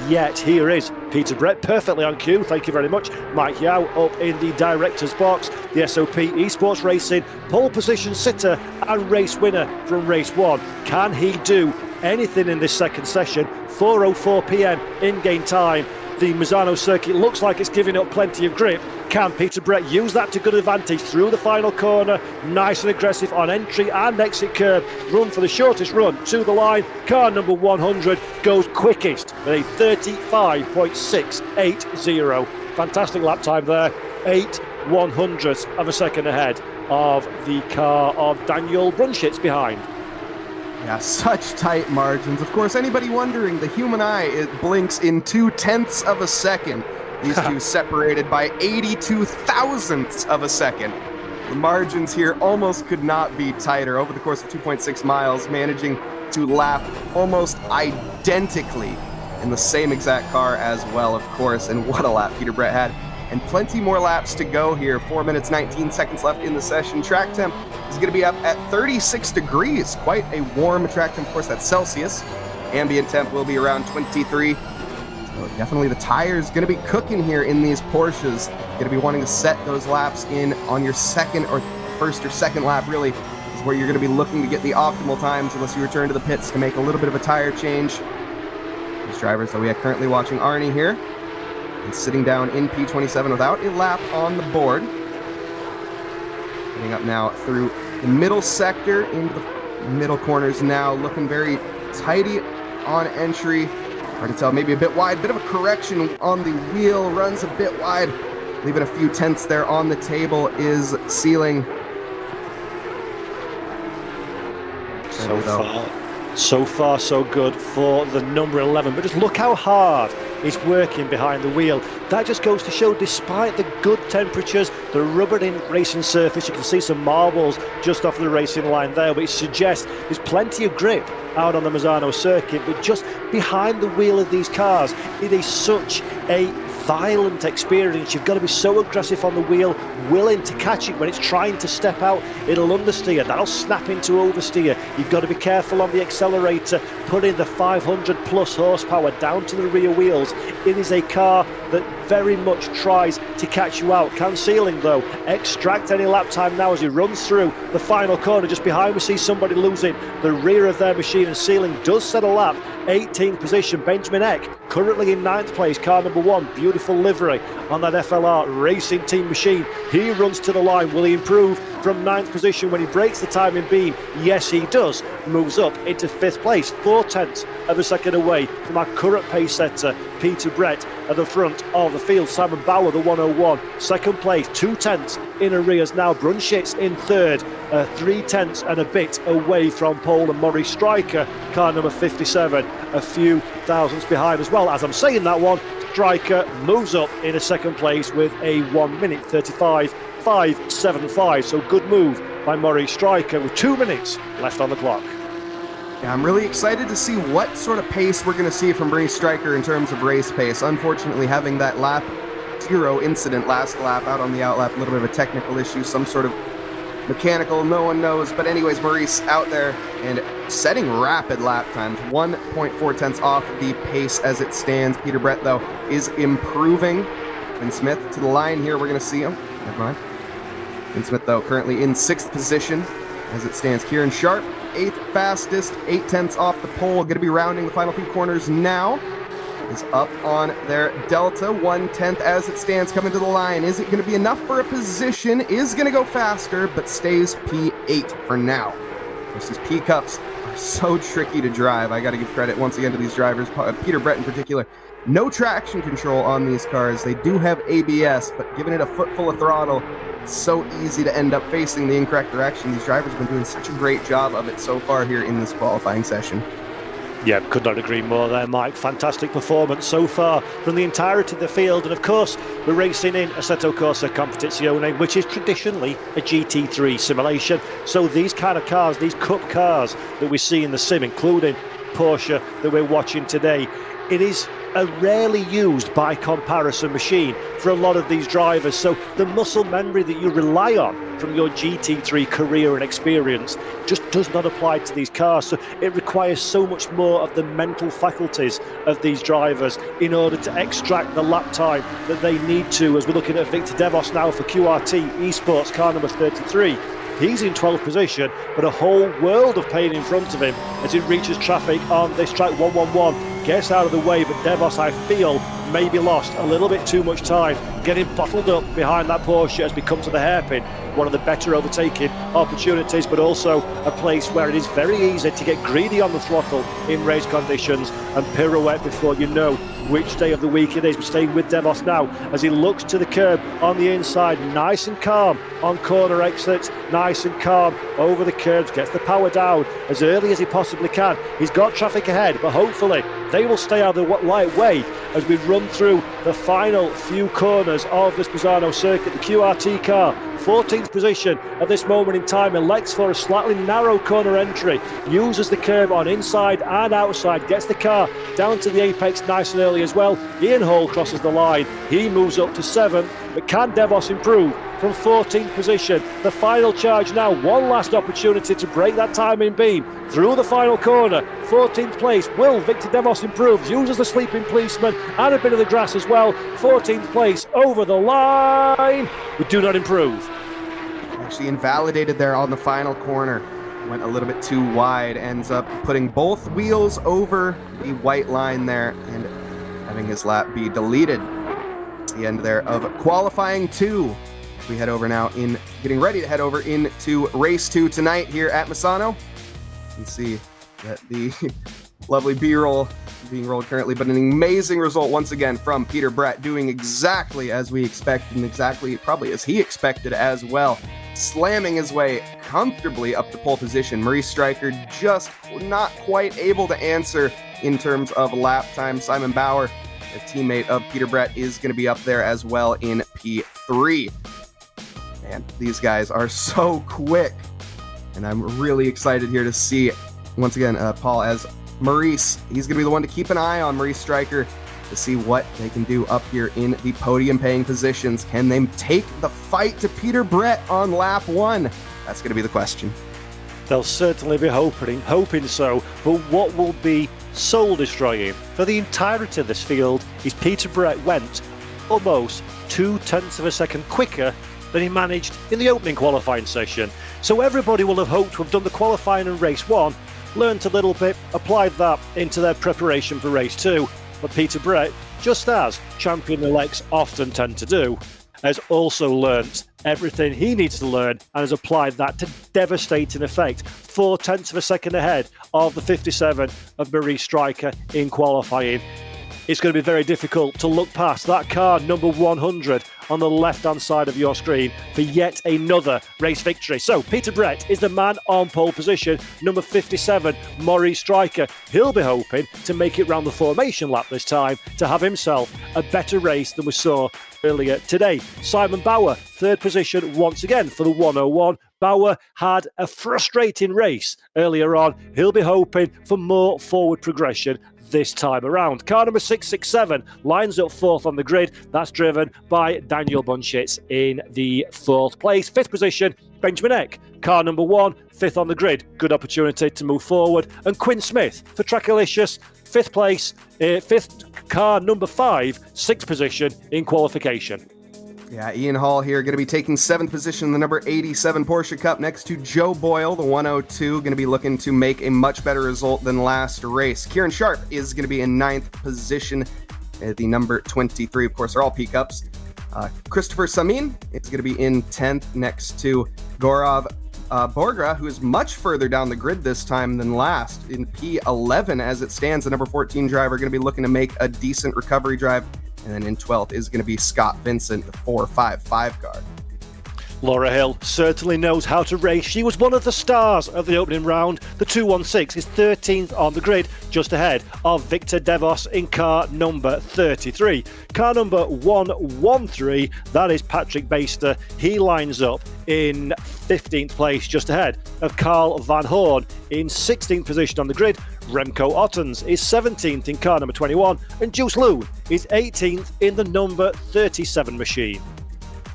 yet. Here is Peter Brett, perfectly on cue, thank you very much. Mike Yao up in the director's box. The SOP Esports Racing pole position sitter and race winner from race 1. Can he do anything in this second session? 4:04 p.m. in-game time. The Misano circuit looks like it's giving up plenty of grip. Can Peter Brett use that to good advantage through the final corner? Nice and aggressive on entry and exit curve. Run for the shortest run to the line. Car number 100 goes quickest with a 35.680. Fantastic lap time there. 8/100ths of a second ahead of the car of Daniel Brunschitz behind. Yeah, such tight margins. Of course, anybody wondering, the human eye, it blinks in 0.2 of a second. These two separated by 82 thousandths of a second. The margins here almost could not be tighter. Over the course of 2.6 miles, managing to lap almost identically in the same exact car as well, of course. And what a lap Peter Brett had. And plenty more laps to go here. 4 minutes, 19 seconds left in the session. Track temp is going to be up at 36 degrees. Quite a warm track temp, of course, that's Celsius. Ambient temp will be around 23. So definitely the tires going to be cooking here in these Porsches. Going to be wanting to set those laps in on your first or second lap, really, is where you're going to be looking to get the optimal times, unless you return to the pits to make a little bit of a tire change. These drivers that we are currently watching, Arnie here, and sitting down in P27 without a lap on the board. Getting up now through the middle sector into the middle corners now, looking very tidy on entry. Hard to tell, maybe a bit wide, bit of a correction on the wheel, runs a bit wide, leaving a few tenths there on the table is sealing. So far so good for the number 11, but just look how hard he's working behind the wheel. That just goes to show, despite the good temperatures, the rubbered in racing surface, you can see some marbles just off the racing line there, but it suggests there's plenty of grip out on the Misano circuit. But just behind the wheel of these cars, it is such a violent experience. You've got to be so aggressive on the wheel, willing to catch it when it's trying to step out. It'll understeer, that'll snap into oversteer. You've got to be careful on the accelerator, put in the 500 plus horsepower down to the rear wheels. It is a car that very much tries to catch you out. Can Sealing, though, extract any lap time now as he runs through the final corner? Just behind, we see somebody losing the rear of their machine, and Sealing does set a lap. 18th position, Benjamin Eck, currently in 9th place, car number 1. Beautiful livery on that FLR Racing Team machine. He runs to the line. Will he improve from 9th position when he breaks the timing beam? Yes, he does. Moves up into 5th place, 0.4 of a second away from our current pace setter, Peter Brett, at the front of the field. Simon Bauer, the 101, 2nd place, 0.2 in arrears now. Brunschitz in 3rd, 0.3 and a bit away from pole, and Maurice Stryker, car number 57, a few thousandths behind as well. As I'm saying that one, Stryker moves up in a 2nd place with a 1 minute 35.575. So good move by Maurice Stryker with 2 minutes left on the clock. Yeah, I'm really excited to see what sort of pace we're going to see from Maurice Stryker in terms of race pace. Unfortunately, having that lap zero incident last lap out on the outlap. A little bit of a technical issue, some sort of mechanical, no one knows. But anyways, Maurice out there and setting rapid lap times, 1.4 tenths off the pace as it stands. Peter Brett, though, is improving. And Smith to the line here. We're going to see him. Never mind. And Smith, though, currently in 6th position as it stands. Kieran Sharp, 8th fastest, 8 tenths off the pole. Going to be rounding the final few corners now. Is up on their Delta, 1/10 as it stands, coming to the line. Is it going to be enough for a position? Is going to go faster, but stays P8 for now. These P-Cups are so tricky to drive. I got to give credit once again to these drivers, Peter Brett in particular. No traction control on these cars. They do have ABS, but giving it a foot full of throttle, it's so easy to end up facing the incorrect direction. These drivers have been doing such a great job of it so far here in this qualifying session. Yeah, could not agree more there, Mike. Fantastic performance so far from the entirety of the field. And of course, we're racing in Assetto Corsa Competizione, which is traditionally a GT3 simulation. So these kind of cars, these cup cars that we see in the sim, including Porsche that we're watching today, it is a rarely used by comparison machine for a lot of these drivers. So the muscle memory that you rely on from your GT3 career and experience just does not apply to these cars. So it requires so much more of the mental faculties of these drivers in order to extract the lap time that they need to. As we're looking at Victor Devos now for QRT Esports car number 33. He's in 12th position, but a whole world of pain in front of him as he reaches traffic on this track 111. Gets out of the way, but Devos, I feel, maybe lost a little bit too much time getting bottled up behind that Porsche as we come to the hairpin. One of the better overtaking opportunities, but also a place where it is very easy to get greedy on the throttle in race conditions and pirouette before you know which day of the week it is. We're staying with Devos now as he looks to the curb on the inside, nice and calm on corner exits, nice and calm over the curbs, gets the power down as early as he possibly can. He's got traffic ahead, but hopefully they will stay out of the light way as we run through the final few corners of this Pisano circuit. The QRT car, 14th position at this moment in time, elects for a slightly narrow corner entry, uses the curb on inside and outside, gets the car down to the apex nice and early as well. Ian Hall crosses the line, he moves up to 7th, but can Devos improve from 14th position? The final charge now, one last opportunity to break that timing beam through the final corner. 14th place, will Victor Devos improve? Uses the sleeping policeman and a bit of the grass as well. 14th place over the line, but do not improve. Actually invalidated there on the final corner. Went a little bit too wide, ends up putting both wheels over the white line there and having his lap be deleted. It's the end there of qualifying 2. We head over now in getting ready to head over into race 2 tonight here at Misano. You can see that the lovely B-roll being rolled currently, but an amazing result once again from Peter Brett, doing exactly as we expected and exactly probably as he expected as well, slamming his way comfortably up to pole position. Maurice Stryker just not quite able to answer in terms of lap time. Simon Bauer, a teammate of Peter Brett, is going to be up there as well in P3. Man, these guys are so quick, and I'm really excited here to see, once again, Paul, as Maurice, he's going to be the one to keep an eye on, Maurice Stryker, to see what they can do up here in the podium-paying positions. Can they take the fight to Peter Brett on lap 1? That's going to be the question. They'll certainly be hoping so, but what will be soul-destroying for the entirety of this field is Peter Brett went almost 0.2 of a second quicker than he managed in the opening qualifying session. So everybody will have hoped to have done the qualifying in race 1, learned a little bit, applied that into their preparation for race 2. But Peter Brett, just as champion-elects often tend to do, has also learnt everything he needs to learn and has applied that to devastating effect. 0.4 of a second ahead of the 57 of Maurice Stryker in qualifying. It's going to be very difficult to look past that car number 100 on the left-hand side of your screen for yet another race victory. So Peter Brett is the man on pole position, number 57, Maurice Stryker. He'll be hoping to make it round the formation lap this time to have himself a better race than we saw earlier today. Simon Bauer, third position once again for the 101. Bauer had a frustrating race earlier on. He'll be hoping for more forward progression this time around. Car number 667 lines up fourth on the grid. That's driven by Daniel Bunchitz in the fourth place. Fifth position, Benjamin Eck, car number 1, fifth on the grid. Good opportunity to move forward. And Quinn Smith for Trackalicious, fifth place, fifth car number 5, sixth position in qualification. Yeah, Ian Hall here going to be taking 7th position in the number 87 Porsche Cup next to Joe Boyle, the 102, going to be looking to make a much better result than last race. Kieran Sharp is going to be in 9th position at the number 23. Of course, they're all P-Cups. Christopher Samin is going to be in 10th next to Gaurav Borgra, who is much further down the grid this time than last. In P11 as it stands, the number 14 driver going to be looking to make a decent recovery drive. And then in 12th is going to be Scott Vincent, the 455 car. Laura Hill certainly knows how to race. She was one of the stars of the opening round. The 216 is 13th on the grid, just ahead of Victor Devos in car number 33. Car number 113, that is Patrick Baster. He lines up in 15th place, just ahead of Carl Van Horn in 16th position on the grid. Remco Ottens is 17th in car number 21, and Juice Liu is 18th in the number 37 machine.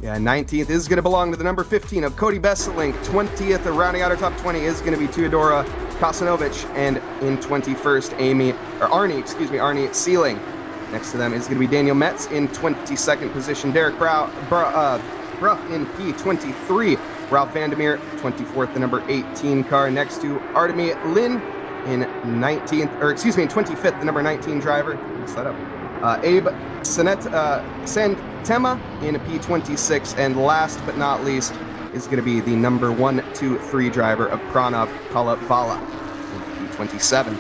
Yeah, 19th is going to belong to the number 15 of Cody Besselink. 20th, rounding out our top 20, is going to be Teodora Kosanovic, and in 21st, Arnie Sealing. Next to them is going to be Daniel Metz in 22nd position. Derek Brough in P23. Ralph Vandermeer, 24th, the number 18 car. Next to Artemi Lin in 25th, the number 19 driver. Mess that up. Abe Santema in P26, and last but not least is going to be the number 1, 2, 3 driver of Pranav Kalavala in P27.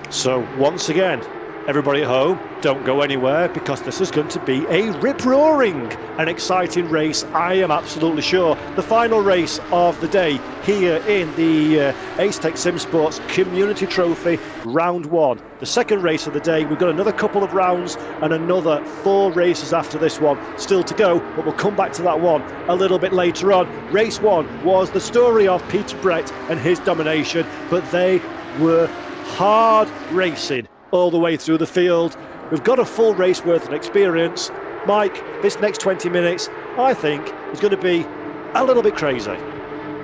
So once again, everybody at home, don't go anywhere, because this is going to be a rip-roaring and exciting race, I am absolutely sure. The final race of the day here in the ADAC SimSports Community Trophy Round 1. The second race of the day. We've got another couple of rounds and another 4 races after this one still to go, but we'll come back to that one a little bit later on. Race 1 was the story of Peter Brett and his domination, but they were hard racing all the way through the field. We've got a full race worth of experience. Mike, this next 20 minutes, I think, is going to be a little bit crazy.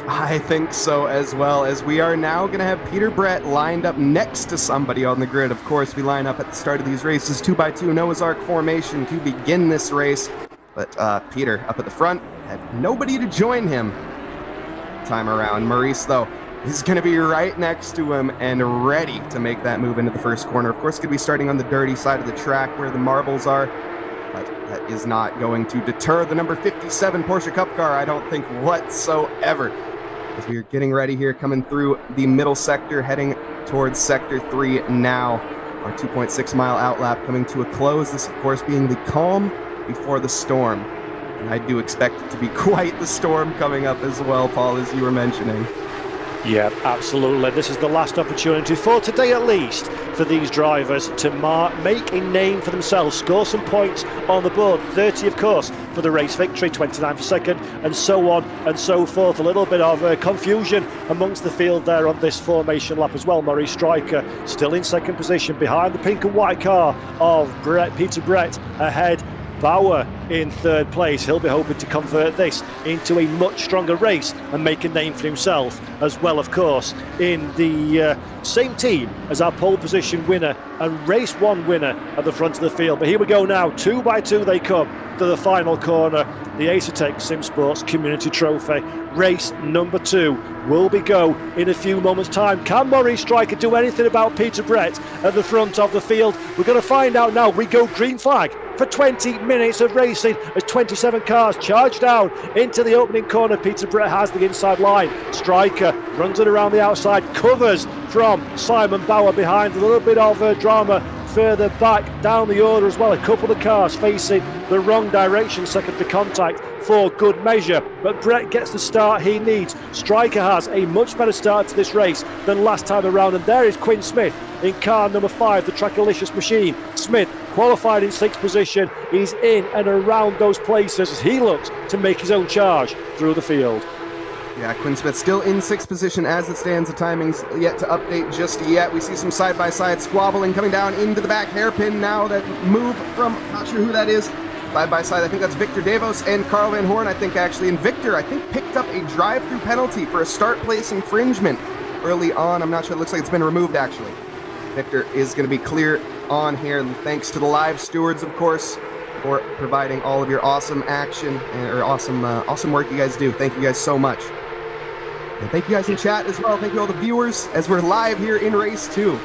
I think so as well, as we are now going to have Peter Brett lined up next to somebody on the grid. Of course, we line up at the start of these races 2x2 Noah's Ark formation to begin this race. But Peter up at the front had nobody to join him time around. Maurice, though, is going to be right next to him and ready to make that move into the first corner. Of course, going to be starting on the dirty side of the track where the marbles are, but that is not going to deter the number 57 Porsche Cup car, I don't think, whatsoever. As we are getting ready here, coming through the middle sector, heading towards Sector 3 now. Our 2.6 mile outlap coming to a close. This, of course, being the calm before the storm. And I do expect it to be quite the storm coming up as well, Paul, as you were mentioning. Yeah, absolutely. This is the last opportunity for today, at least, for these drivers to make a name for themselves, score some points on the board. 30, of course, for the race victory, 29 for second, and so on and so forth. A little bit of confusion amongst the field there on this formation lap as well. Maurice Stryker still in second position behind the pink and white car of Peter Brett, ahead Bauer in third place. He'll be hoping to convert this into a much stronger race and make a name for himself as well, of course, in the same team as our pole position winner and race 1 winner at the front of the field. But here we go now, 2x2 they come to the final corner. The ADAC SimSports Community Trophy race number 2 will be go in a few moments time. Can Maurice Stryker do anything about Peter Brett at the front of the field? We're going to find out now. We go green flag for 20 minutes of racing as 27 cars charge down into the opening corner. Peter Brett has the inside line. Stryker runs it around the outside, covers from Simon Bauer behind. A little bit of drama further back down the order as well. A couple of cars facing the wrong direction, second to contact for good measure, but Brett gets the start he needs. Stryker has a much better start to this race than last time around, and there is Quinn Smith in car number 5, the Trackalicious machine. Smith qualified in 6th position. He's in and around those places as he looks to make his own charge through the field. Yeah, Quinn Smith still in 6th position as it stands. The timing's yet to update just yet. We see some side-by-side squabbling coming down into the back hairpin now. That move from, not sure who that is, side-by-side. I think that's Victor Davos and Carl Van Horn, I think, actually. And Victor, I think, picked up a drive-through penalty for a start place infringement early on. I'm not sure. It looks like it's been removed, actually. Victor is going to be clear on here, thanks to the live stewards, of course, for providing all of your awesome action, or awesome work you guys do. Thank you guys so much. And thank you guys in chat as well. Thank you all the viewers as we're live here in race 2.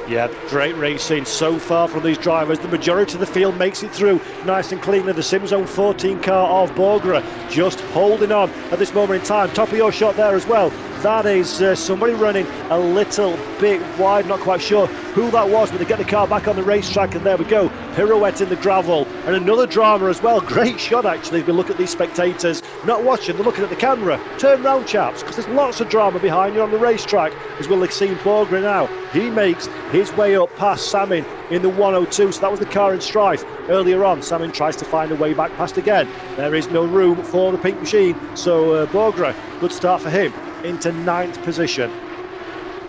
Yeah, great racing so far from these drivers. The majority of the field makes it through nice and cleanly. The SimZone 14 car of Borgera just holding on at this moment in time. Top of your shot there as well. That is somebody running a little bit wide, not quite sure who that was, but they get the car back on the racetrack, and there we go, pirouette in the gravel, and another drama as well. Great shot, actually, if you look at these spectators, not watching, they're looking at the camera. Turn round, chaps, because there's lots of drama behind you on the racetrack, as we'll have seen Borgera now. He makes his way up past Samin in the 102, so that was the car in strife earlier on. Samin tries to find a way back past again. There is no room for the pink machine, so Borgera, good start for him, into 9th position.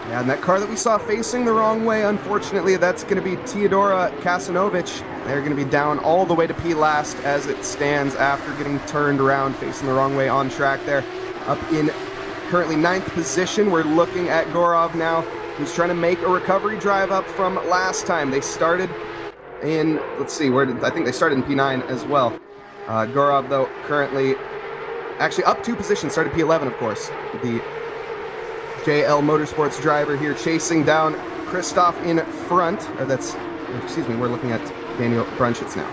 Yeah, and that car that we saw facing the wrong way, unfortunately, that's going to be Teodora Kasanovic. They're going to be down all the way to P last as it stands after getting turned around, facing the wrong way on track there. Up in currently 9th position, we're looking at Gorov now, who's trying to make a recovery drive up from last time. They started in, let's see, I think they started in P9 as well. Gorov, though, currently actually up 2 positions, started P11, of course. The JL Motorsports driver here chasing down Christoph in front. We're looking at Daniel Brunschitz now.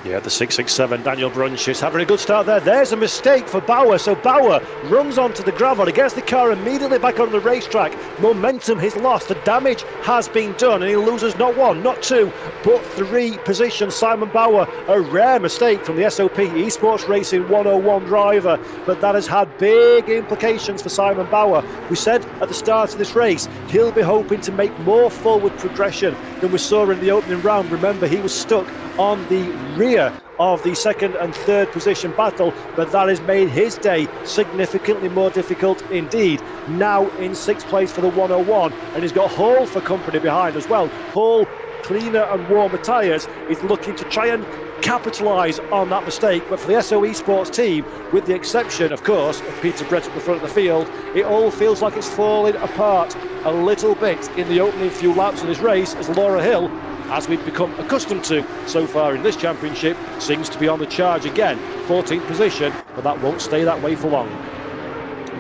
Yeah, the 667 Daniel Brunschitz having a good start there. There's a mistake for Bauer, so Bauer runs onto the gravel. He gets the car immediately back on the racetrack. Momentum is lost, the damage has been done, and he loses not 1, not 2, but 3 positions. Simon Bauer, a rare mistake from the SOP Esports Racing 101 driver, but that has had big implications for Simon Bauer. We said at the start of this race, he'll be hoping to make more forward progression than we saw in the opening round. Remember, he was stuck on the rear of the 2nd and 3rd position battle, but that has made his day significantly more difficult indeed. Now in 6th place for the 101, and he's got Hall for company behind as well. Hall, cleaner and warmer tyres, is looking to try and capitalise on that mistake, but for the SO Esports team, with the exception of course of Peter Brett at the front of the field, it all feels like it's falling apart a little bit in the opening few laps of this race, as Laura Hill, as we've become accustomed to so far in this championship, seems to be on the charge again. 14th position, but that won't stay that way for long.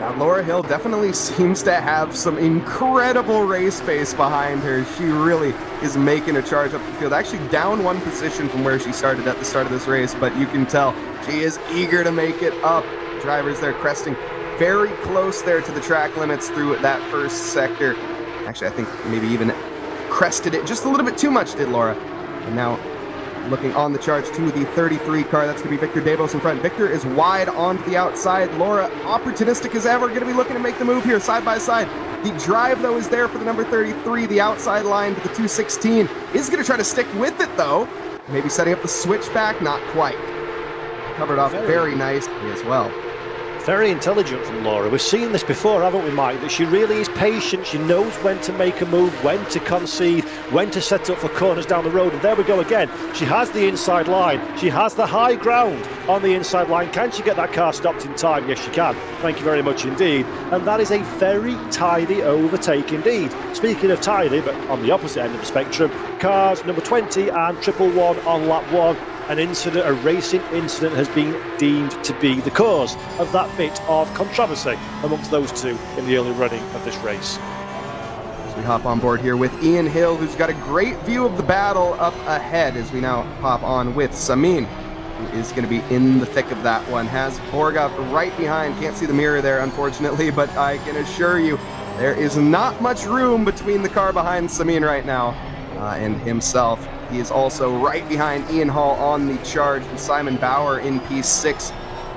Now, Laura Hill definitely seems to have some incredible race pace behind her. She really is making a charge up the field. Actually down 1 position from where she started at the start of this race, but you can tell she is eager to make it up. Drivers there cresting very close there to the track limits through that first sector. Actually, I think maybe even crested it just a little bit too much, did Laura. And now looking on the charge to the 33 car, that's going to be Victor Davos in front. Victor is wide onto the outside. Laura, opportunistic as ever, going to be looking to make the move here side by side. The drive, though, is there for the number 33. The outside line to the 216 is going to try to stick with it, though. Maybe setting up the switchback, not quite. Covered off very nicely as well. Very intelligent from Laura. We've seen this before, haven't we, Mike? That she really is patient. She knows when to make a move, when to concede, when to set up for corners down the road. And there we go again. She has the inside line. She has the high ground on the inside line. Can she get that car stopped in time? Yes, she can. Thank you very much indeed. And that is a very tidy overtake indeed. Speaking of tidy, but on the opposite end of the spectrum, cars number 20 and 111 on lap 1. An incident, a racing incident, has been deemed to be the cause of that bit of controversy amongst those two in the early running of this race. As we hop on board here with Ian Hill, who's got a great view of the battle up ahead, as we now hop on with Samin, who is going to be in the thick of that one. Has Borga right behind. Can't see the mirror there, unfortunately, but I can assure you there is not much room between the car behind Samin right now and himself. He is also right behind Ian Hall on the charge, and Simon Bauer in P6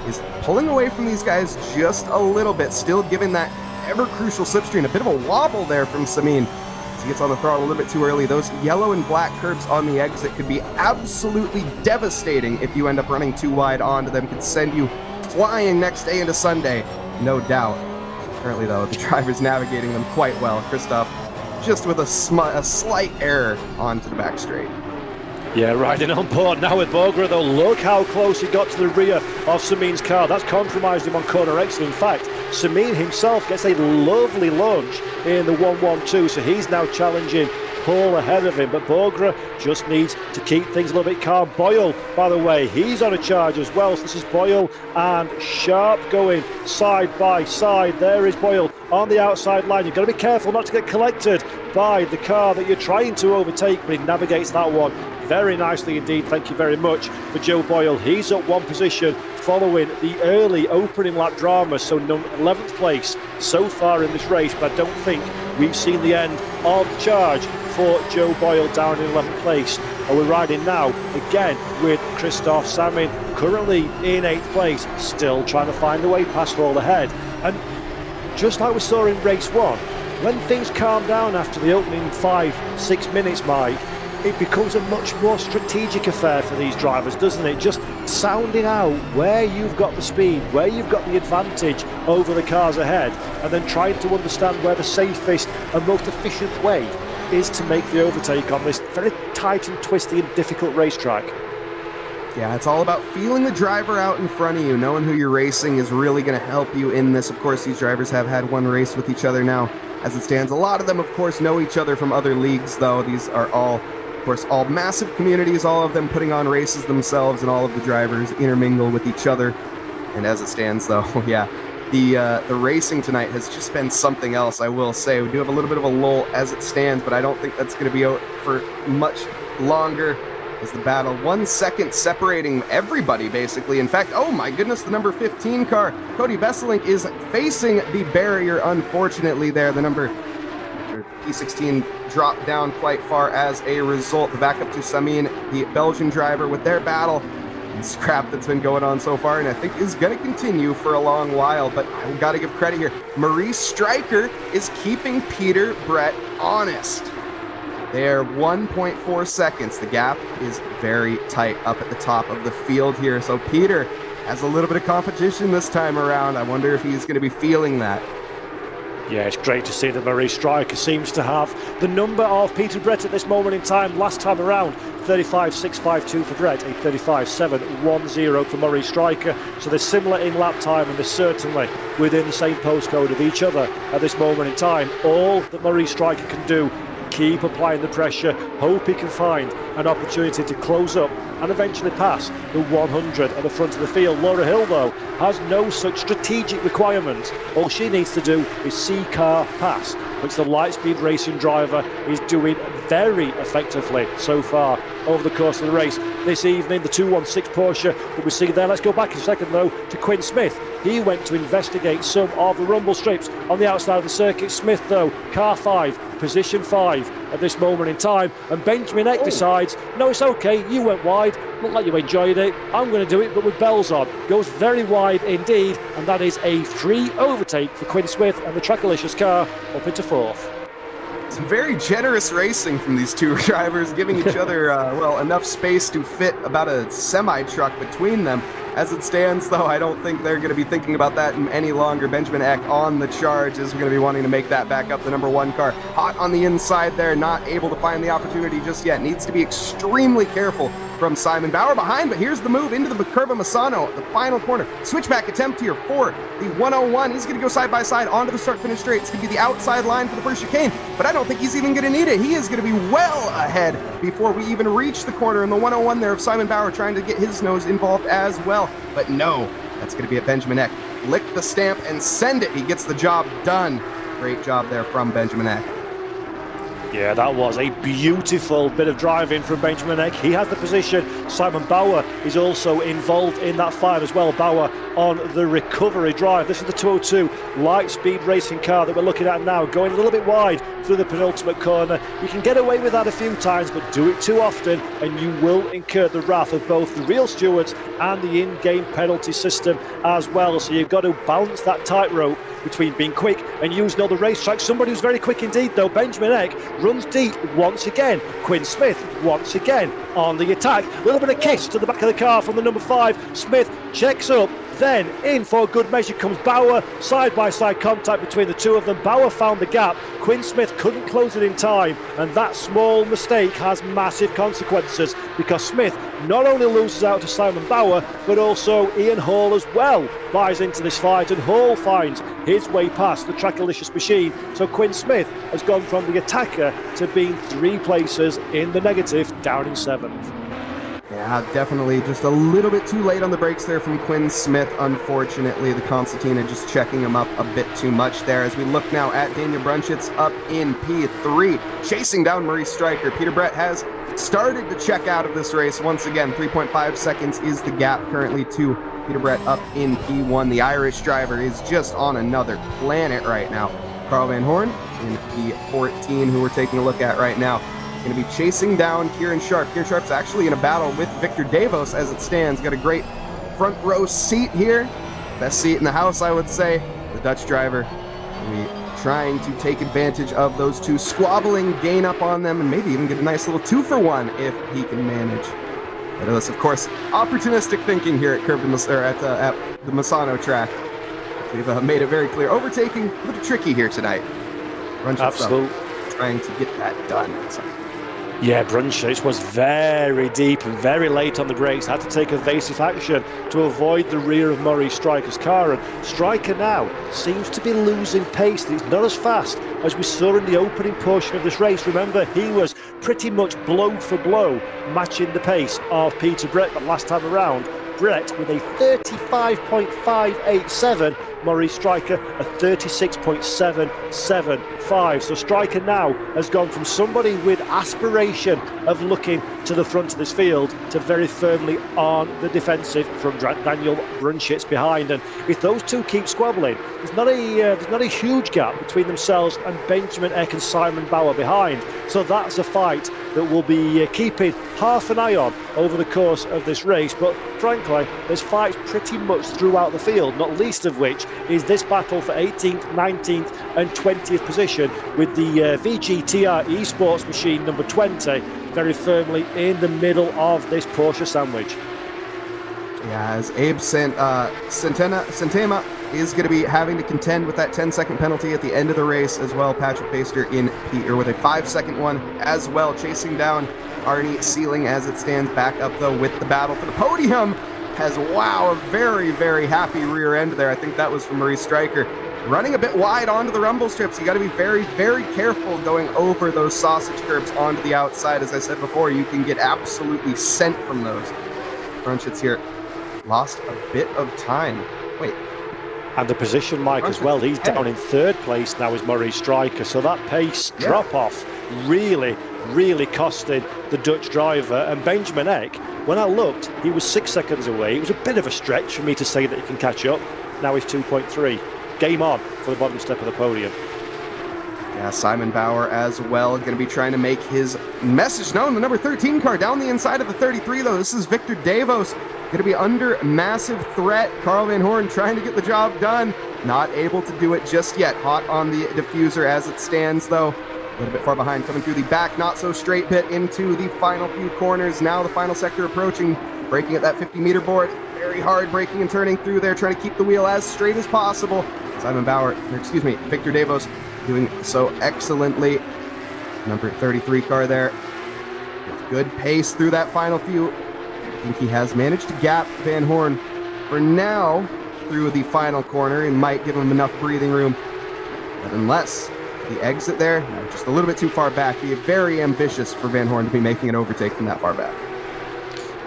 is pulling away from these guys just a little bit, still giving that ever-crucial slipstream. A bit of a wobble there from Samin as he gets on the throttle a little bit too early. Those yellow and black curbs on the exit could be absolutely devastating if you end up running too wide onto them. Could send you flying next day into Sunday, no doubt. Currently, though, the driver's navigating them quite well. Christoph just with a slight error onto the back straight. Yeah, riding on board now with Bogra, though. Look how close he got to the rear of Samin's car. That's compromised him on corner exit. In fact, Samin himself gets a lovely launch in the 1-1-2, so he's now challenging Paul ahead of him, but Bogra just needs to keep things a little bit calm. Boyle, by the way, he's on a charge as well, so this is Boyle and Sharp going side by side. There is Boyle on the outside line. You've got to be careful not to get collected by the car that you're trying to overtake, but he navigates that one very nicely indeed. Thank you very much for Joe Boyle. He's up one position following the early opening lap drama, so 11th place so far in this race, but I don't think we've seen the end of the charge for Joe Boyle down in 11th place. And we're riding now again with Christoph Samin, currently in 8th place, still trying to find a way past all ahead. And just like we saw in race 1, when things calm down after the opening 5-6 minutes, Mike, it becomes a much more strategic affair for these drivers, doesn't it? Just sounding out where you've got the speed, where you've got the advantage over the cars ahead, and then trying to understand where the safest and most efficient way is to make the overtake on this very tight and twisty and difficult racetrack. Yeah, it's all about feeling the driver out in front of you. Knowing who you're racing is really going to help you in this. Of course, these drivers have had one race with each other now as it stands. A lot of them, of course, know each other from other leagues, though. These are all, of course, all massive communities, all of them putting on races themselves, and all of the drivers intermingle with each other. And as it stands, though, yeah, the racing tonight has just been something else, I will say. We do have a little bit of a lull as it stands, but I don't think that's going to be out for much longer as the battle. 1 second separating everybody, basically. In fact, oh my goodness, the number 15 car, Cody Besselink, is facing the barrier, unfortunately, there. The number P16 dropped down quite far as a result. The backup to Samin, the Belgian driver, with their battle and scrap that's been going on so far, and I think is going to continue for a long while. But I've got to give credit here. Maurice Stryker is keeping Peter Brett honest. They're 1.4 seconds. The gap is very tight up at the top of the field here. So Peter has a little bit of competition this time around. I wonder if he's going to be feeling that. Yeah, it's great to see that Maurice Stryker seems to have the number of Peter Brett at this moment in time. Last time around, 35.652 for Brett, a 35.710 for Maurice Stryker. So they're similar in lap time, and they're certainly within the same postcode of each other at this moment in time. All that Maurice Stryker can do, keep applying the pressure, hope he can find an opportunity to close up and eventually pass the 100 at the front of the field. Laura Hill, though, has no such strategic requirements. All she needs to do is see car pass, which the Lightspeed Racing driver is doing very effectively so far over the course of the race. This evening, the 216 Porsche that we see there. Let's go back a second, though, to Quinn Smith. He went to investigate some of the rumble strips on the outside of the circuit. Smith, though, car 5, position 5 at this moment in time. And Benjamin Eck decides, no, it's okay, you went wide, looked like you enjoyed it, I'm going to do it, but with bells on. Goes very wide indeed, and that is a free overtake for Quinn Smith and the Trackalicious car up into 4th. Some very generous racing from these two drivers, giving each other, well, enough space to fit about a semi-truck between them. As it stands, though, I don't think they're going to be thinking about that any longer. Benjamin Eck on the charge is going to be wanting to make that back up. The number 1 car hot on the inside there, not able to find the opportunity just yet. Needs to be extremely careful from Simon Bauer behind, but here's the move into the curve of Misano at the final corner. Switchback attempt here for the 101. He's going to go side by side onto the start-finish straight. It's going to be the outside line for the first chicane, but I don't think he's even going to need it. He is going to be well ahead before we even reach the corner in the 101 there of Simon Bauer, trying to get his nose involved as well. But no, that's going to be at Benjamin Eck. Lick the stamp and send it. He gets the job done. Great job there from Benjamin Eck. Yeah, that was a beautiful bit of driving from Benjamin Eck. He has the position. Simon Bauer is also involved in that fight as well. Bauer on the recovery drive. This is the 202 Lightspeed Racing car that we're looking at now, going a little bit wide through the penultimate corner. You can get away with that a few times, but do it too often and you will incur the wrath of both the real stewards and the in-game penalty system as well. So you've got to balance that tightrope between being quick and using all the racetrack. Somebody who's very quick indeed, though. Benjamin Eck runs deep once again. Quinn Smith once again on the attack. A little bit of kiss to the back of the car from the number 5. Smith checks up, Then in for good measure comes Bauer, side-by-side contact between the two of them. Bauer found the gap, Quinn Smith couldn't close it in time, and that small mistake has massive consequences because Smith not only loses out to Simon Bauer, but also Ian Hall as well buys into this fight, and Hall finds his way past the Trackalicious machine. So Quinn Smith has gone from the attacker to being 3 places in the negative, down in 7th. Yeah, definitely just a little bit too late on the brakes there from Quinn Smith. Unfortunately, the Concertina just checking him up a bit too much there. As we look now at Daniel Brunschitz up in P3, chasing down Maurice Stryker. Peter Brett has started to check out of this race once again. 3.5 seconds is the gap currently to Peter Brett up in P1. The Irish driver is just on another planet right now. Carl Van Horn in P14, who we're taking a look at right now, going to be chasing down Kieran Sharp. Kieran Sharp's actually in a battle with Victor Davos as it stands. Got a great front row seat here. Best seat in the house, I would say. The Dutch driver will be trying to take advantage of those two squabbling, gain up on them, and maybe even get a nice little 2-for-1 if he can manage. But that's, of course, opportunistic thinking here at the Misano track. We've made it very clear. Overtaking a little tricky here tonight. Absolutely. Trying to get that done. Yeah, Brunschitz was very deep and very late on the brakes, had to take evasive action to avoid the rear of Maurice Stryker's car, and Stryker now seems to be losing pace. He's not as fast as we saw in the opening portion of this race. Remember, he was pretty much blow for blow matching the pace of Peter Brett the last time around. Brett with a 35.587, Maurice Stryker a 36.775. So Stryker now has gone from somebody with aspiration of looking to the front of this field to very firmly on the defensive from Daniel Brunschitz behind. And if those two keep squabbling, there's not a huge gap between themselves and Benjamin Eck and Simon Bauer behind. So that's a fight that we'll be keeping half an eye on over the course of this race. But frankly, there's fights pretty much throughout the field, not least of which is this battle for 18th, 19th and 20th position with the VGTR eSports machine number 20 very firmly in the middle of this Porsche sandwich. Yeah, as Abe Santema is going to be having to contend with that 10-second penalty at the end of the race as well. Patrick Baster with a 5-second one as well, chasing down Arnie Sealing as it stands. Back up though with the battle for the podium has, wow, a very, very happy rear end there. I think that was from Maurice Stryker. Running a bit wide onto the rumble strips. You got to be very, very careful going over those sausage curbs onto the outside. As I said before, you can get absolutely sent from those. Brunschitz here lost a bit of time. Wait. And the position, Mike, as well. He's down in 3rd place now as Maurice Stryker. So that pace drop-off really, really costed the Dutch driver. And Benjamin Eck, when I looked, he was 6 seconds away. It was a bit of a stretch for me to say that he can catch up. Now he's 2.3. Game on for the bottom step of the podium. Yeah, Simon Bauer as well, going to be trying to make his message known. The number 13 car down the inside of the 33, though. This is Victor Davos, going to be under massive threat. Carl Van Horn trying to get the job done. Not able to do it just yet. Hot on the diffuser as it stands, though. A little bit far behind, coming through the back, not so straight bit into the final few corners. Now the final sector approaching, braking at that 50-meter board. Very hard braking and turning through there, trying to keep the wheel as straight as possible. Victor Davos doing so excellently. Number 33 car there with good pace through that final few. I think he has managed to gap Van Horn for now through the final corner and might give him enough breathing room. But unless the exit there, just a little bit too far back, be very ambitious for Van Horn to be making an overtake from that far back.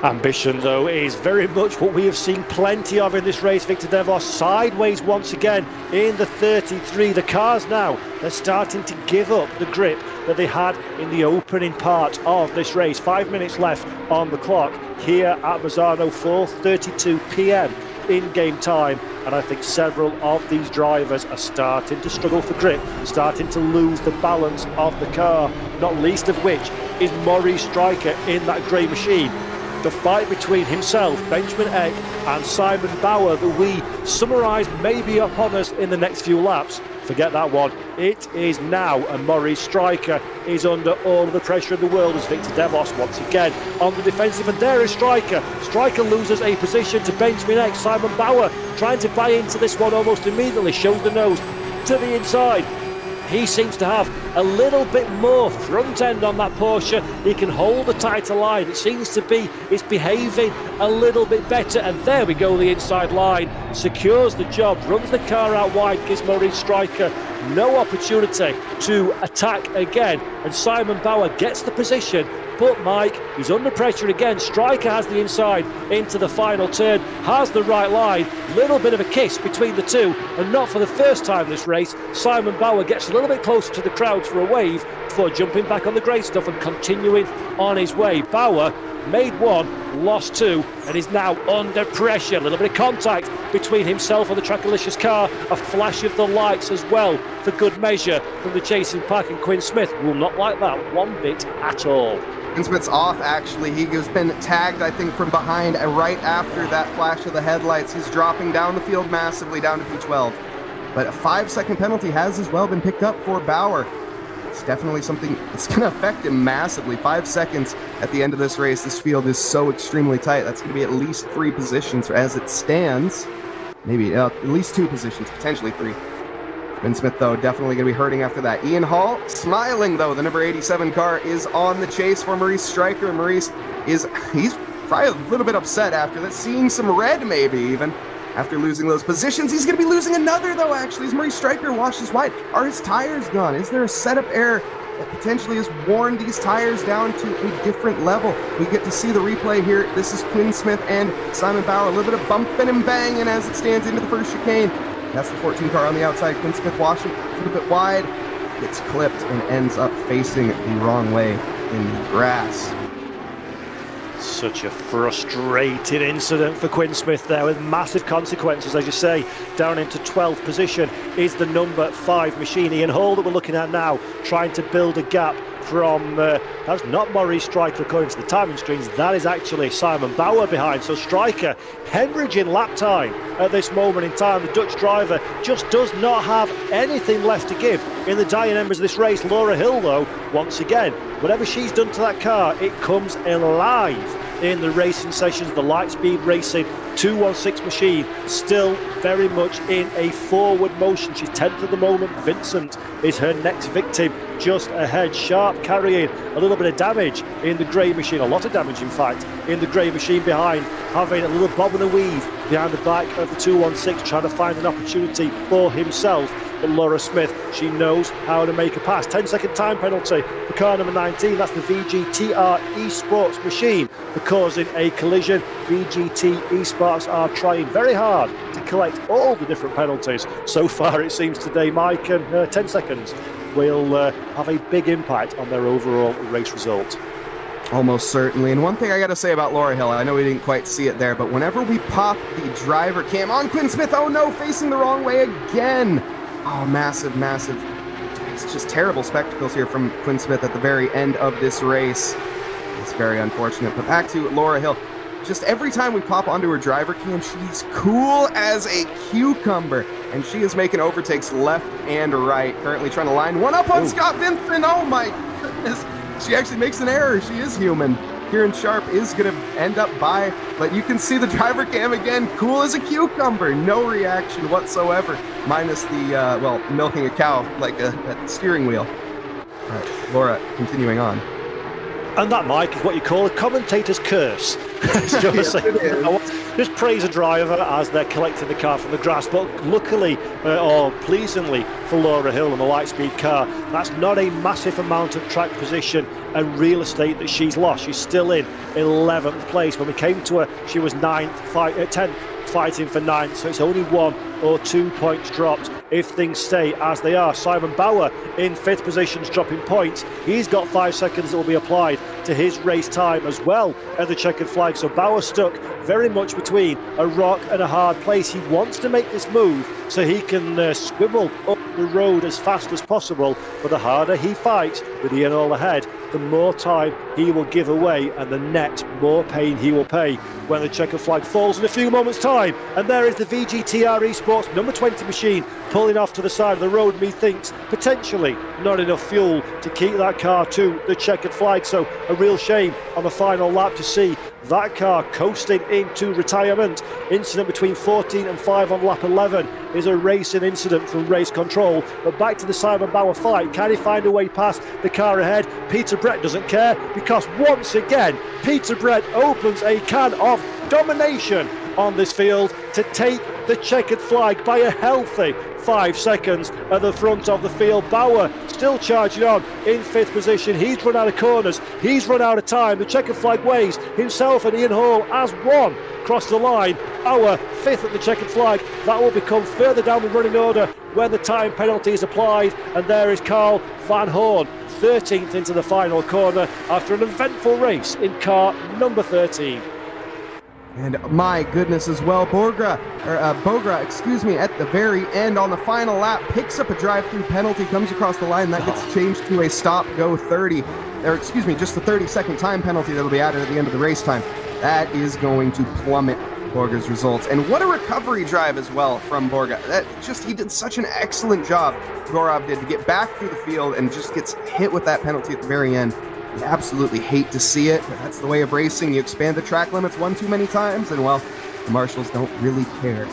Ambition, though, is very much what we have seen plenty of in this race. Victor Davos sideways once again in the 33. The cars now, they're starting to give up the grip that they had in the opening part of this race. 5 minutes left on the clock here at Misano, 4:32 p.m. in-game time. And I think several of these drivers are starting to struggle for grip, starting to lose the balance of the car, not least of which is Maurice Stryker in that grey machine. The fight between himself, Benjamin Eck and Simon Bauer that we summarise maybe upon us in the next few laps. Forget that one. It is now, and Maurice Stryker is under all of the pressure in the world as Victor Devos once again on the defensive, and there is Stryker. Stryker loses a position to Benjamin X. Simon Bauer trying to buy into this one almost immediately, shows the nose to the inside. He seems to have a little bit more front end on that Porsche. He can hold a tighter line. It seems to be it's behaving a little bit better. And there we go, the inside line. Secures the job, runs the car out wide, gives Maurice Stryker no opportunity to attack again. And Simon Bauer gets the position. But Mike, he's under pressure again. Stryker has the inside into the final turn, has the right line, little bit of a kiss between the two, and not for the first time this race. Simon Bauer gets a little bit closer to the crowds for a wave before jumping back on the grey stuff and continuing on his way. Bauer made one, lost two, and is now under pressure. A little bit of contact between himself and the Trackalicious car, a flash of the lights as well for good measure from the chasing pack, and Quinn Smith will not like that one bit at all. Quinn Smith's off, actually. He has been tagged, I think, from behind right after that flash of the headlights. He's dropping down the field massively, down to P12. But a 5-second penalty has as well been picked up for Bauer. It's definitely something that's going to affect him massively. 5 seconds at the end of this race. This field is so extremely tight. That's going to be at least 3 positions as it stands. Maybe at least 2 positions, potentially 3. Quinn Smith, though, definitely going to be hurting after that. Ian Hall smiling, though. The number 87 car is on the chase for Maurice Stryker. And Maurice he's probably a little bit upset after that, seeing some red maybe even. After losing those positions, he's going to be losing another, though, actually, as Maurice Stryker washes wide. Are his tires gone? Is there a setup error that potentially has worn these tires down to a different level? We get to see the replay here. This is Quinn Smith and Simon Bauer. A little bit of bumping and banging as it stands into the first chicane. That's the 14 car on the outside. Quinn Smith washing a little bit wide. Gets clipped and ends up facing the wrong way in the grass. Such a frustrating incident for Quinn Smith there, with massive consequences, as you say. Down into 12th position is the number 5 machine, Ian Hall, that we're looking at now, trying to build a gap from that's not Maurice Stryker according to the timing strings, that is actually Simon Bauer behind. So Stryker hemorrhaging lap time at this moment in time. The Dutch driver just does not have anything left to give in the dying embers of this race. Laura Hill, though, once again, whatever she's done to that car, it comes alive in the racing sessions. The Lightspeed Racing 216 machine still very much in a forward motion. She's 10th at the moment. Vincent is her next victim, just ahead. Sharp carrying a little bit of damage in the grey machine, a lot of damage in fact, in the grey machine behind, having a little bob and a weave behind the back of the 216, trying to find an opportunity for himself. But Laura Smith, she knows how to make a pass. 10-second time penalty for car number 19. That's the VGTR Esports machine for causing a collision. VGT Esports are trying very hard to collect all the different penalties. So far, it seems today, Mike, and 10 seconds will have a big impact on their overall race result. Almost certainly. And one thing I got to say about Laura Hill, I know we didn't quite see it there, but whenever we pop the driver cam on Quinn Smith, oh no, facing the wrong way again. Oh, massive. It's just terrible spectacles here from Quinn Smith at the very end of this race. It's very unfortunate. But back to Laura Hill. Just every time we pop onto her driver cam, she's cool as a cucumber. And she is making overtakes left and right. Currently trying to line one up on Scott Vincent. Oh my goodness. She actually makes an error. She is human. Kieran Sharp is going to end up by, but you can see the driver cam again, cool as a cucumber, no reaction whatsoever, minus the, milking a cow like a steering wheel. All right, Laura, continuing on. And that, Mike, is what you call a commentator's curse. Just praise a driver as they're collecting the car from the grass. But luckily, or pleasingly for Laura Hill and the Lightspeed car, that's not a massive amount of track position and real estate that she's lost. She's still in 11th place. When we came to her, she was 10th, fighting for 9th. So it's only 1 or 2 points dropped if things stay as they are. Simon Bauer in 5th position, dropping points. He's got 5 seconds that will be applied to his race time as well at the checkered flag. So Bauer stuck very much between a rock and a hard place. He wants to make this move so he can squibble up the road as fast as possible, but the harder he fights with Ian Hall ahead, the more time he will give away, and the net more pain he will pay when the checkered flag falls in a few moments' time. And there is the VGTR Esports number 20 machine pulling off to the side of the road. Methinks potentially not enough fuel to keep that car to the checkered flag, so a real shame on the final lap to see that car coasting into retirement. Incident between 14 and 5 on lap 11 is a racing incident from race control. But back to the Simon Bauer fight. Can he find a way past the car ahead? Peter Brett doesn't care, because once again Peter Brett opens a can of domination on this field to take the checkered flag by a healthy 5 seconds at the front of the field. Bauer still charging on in 5th position. He's run out of corners, he's run out of time. The checkered flag waves. Himself and Ian Hall as one cross the line. Bauer 5th at the checkered flag. That will become further down the running order when the time penalty is applied. And there is Carl Van Horn, 13th into the final corner after an eventful race in car number 13. And my goodness as well, Bogra, at the very end on the final lap, picks up a drive-through penalty, comes across the line. That gets changed to a stop-go 30, just the 30-second time penalty that'll be added at the end of the race time. That is going to plummet Borga's results. And what a recovery drive as well from Borga. He did such an excellent job, Gorov did, to get back through the field and just gets hit with that penalty at the very end. You absolutely hate to see it, but that's the way of racing. You expand the track limits one too many times, and well, the marshals don't really care.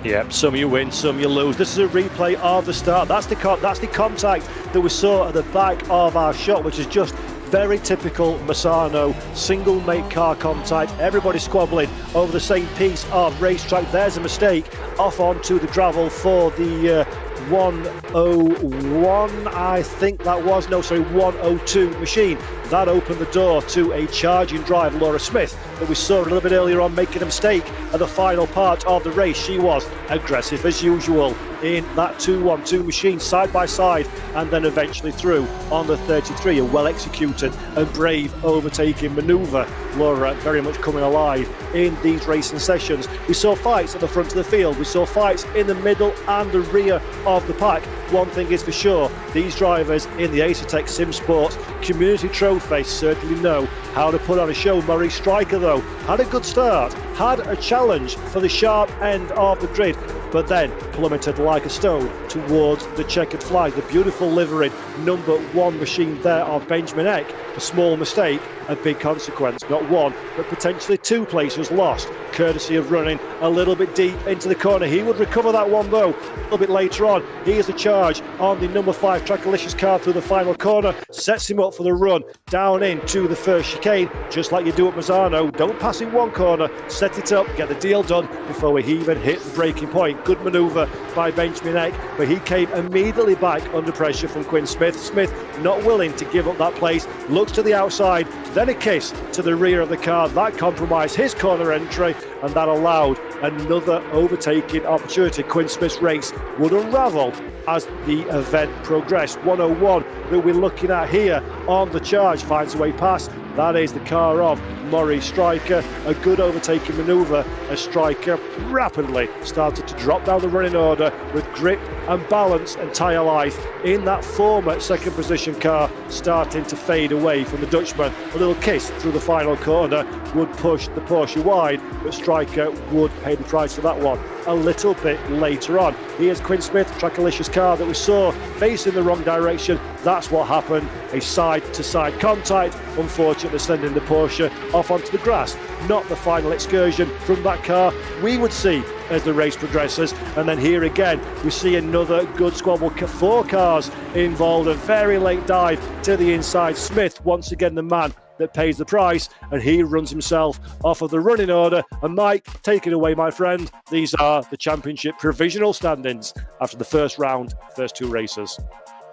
Yeah, some you win, some you lose. This is a replay of the start. That's the contact that we saw at the back of our shot, which is just very typical Misano single make car contact. Everybody squabbling over the same piece of racetrack. There's a mistake off onto the gravel for the 101, I think that was, 102 machine. That opened the door to a charging drive, Laura Smith, that we saw a little bit earlier on making a mistake at the final part of the race. She was aggressive as usual in that 212 machine, side by side, and then eventually through on the 33. A well executed and brave overtaking manoeuvre. Laura very much coming alive in these racing sessions. We saw fights at the front of the field, we saw fights in the middle and the rear of the pack. One thing is for sure, these drivers in the Asetto Sim Sports Community Trophy certainly know how to put on a show. Murray Striker, though, had a good start, had a challenge for the sharp end of the grid, but then plummeted like a stone towards the checkered flag. The beautiful livery number 1 machine there of Benjamin Eck. A small mistake, a big consequence. Not one, but potentially 2 places lost, courtesy of running a little bit deep into the corner. He would recover that one, though, a little bit later on. He is a charge on the number 5 Trackalicious car through the final corner, sets him up for the run down into the first chicane, just like you do at Misano. Don't pass in one corner, set it up, get the deal done before we even hit the breaking point. Good manoeuvre by Benjamin Eck, but he came immediately back under pressure from Quinn Smith. Smith not willing to give up that place, looks to the outside, then a kiss to the rear of the car. That compromised his corner entry, and that allowed another overtaking opportunity. Quinn Smith's race would unravel as the event progressed. 101 that we're looking at here on the charge finds a way past. That is the car of Murray Striker. A good overtaking manoeuvre as Striker rapidly started to drop down the running order with grip and balance and tyre life in that former second position car starting to fade away from the Dutchman. A little kiss through the final corner would push the Porsche wide, but Striker would pay the price for that one a little bit later on. Here's Quinn Smith, Trackalicious car that we saw facing the wrong direction. That's what happened, a side-to-side contact, unfortunately sending the Porsche off onto the grass. Not the final excursion from that car we would see as the race progresses. And then here again we see another good squabble, 4 cars involved, a very late dive to the inside. Smith, once again the man that pays the price, and he runs himself off of the running order. And Mike, take it away, my friend. These are the championship provisional standings after the first round, first 2 races.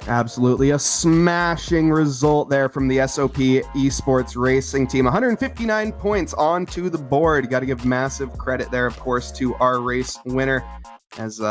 Absolutely a smashing result there from the SOP Esports Racing team. 159 points onto the board. Got to give massive credit there, of course, to our race winner, as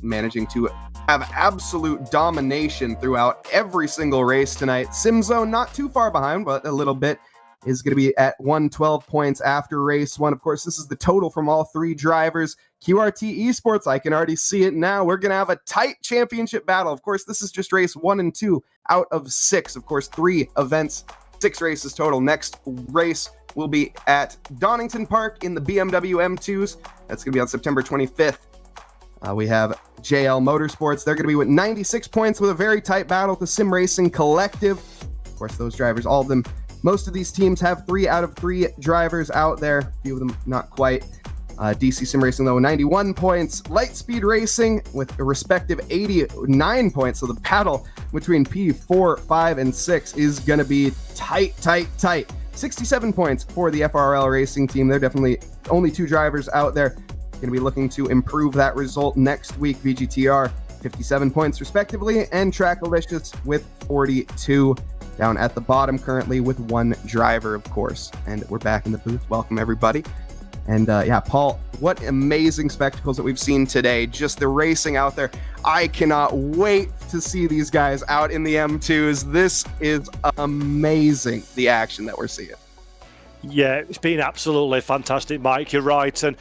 managing to have absolute domination throughout every single race tonight. SimZone not too far behind, but a little bit. is going to be at 112 points after race 1. Of course, this is the total from all 3 drivers. QRT Esports, I can already see it now. We're going to have a tight championship battle. Of course, this is just race 1 and 2 out of 6. Of course, 3 events, 6 races total. Next race will be at Donington Park in the BMW M2s. That's going to be on September 25th. We have JL Motorsports. They're going to be with 96 points with a very tight battle with the Sim Racing Collective. Of course, those drivers, all of them, most of these teams have 3 out of 3 drivers out there. A few of them not quite. DC Sim Racing, though, 91 points. Lightspeed Racing with a respective 89 points. So the battle between P4, 5, and 6 is going to be tight. 67 points for the FRL Racing team. They're definitely only 2 drivers out there. Going to be looking to improve that result next week. VGTR, 57 points respectively, and Trackalicious with 42. Down at the bottom currently with 1 driver, of course. And we're back in the booth. Welcome, everybody. And yeah, Paul, what amazing spectacles that we've seen today. Just the racing out there. I cannot wait to see these guys out in the M2s. This is amazing, the action that we're seeing. Yeah, it's been absolutely fantastic, Mike. You're right. And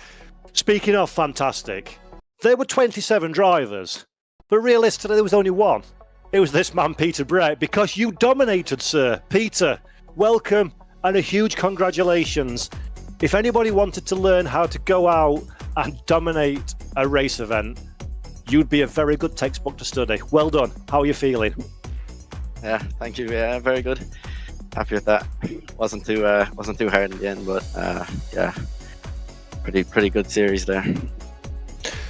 speaking of fantastic, there were 27 drivers, but realistically there was only 1. It was this man, Peter Brett, because you dominated, sir. Peter, welcome and a huge congratulations. If anybody wanted to learn how to go out and dominate a race event, you'd be a very good textbook to study. Well done. How are you feeling? Yeah, thank you. Yeah, very good. Happy with that. Wasn't too hard in the end, but yeah, pretty good series there.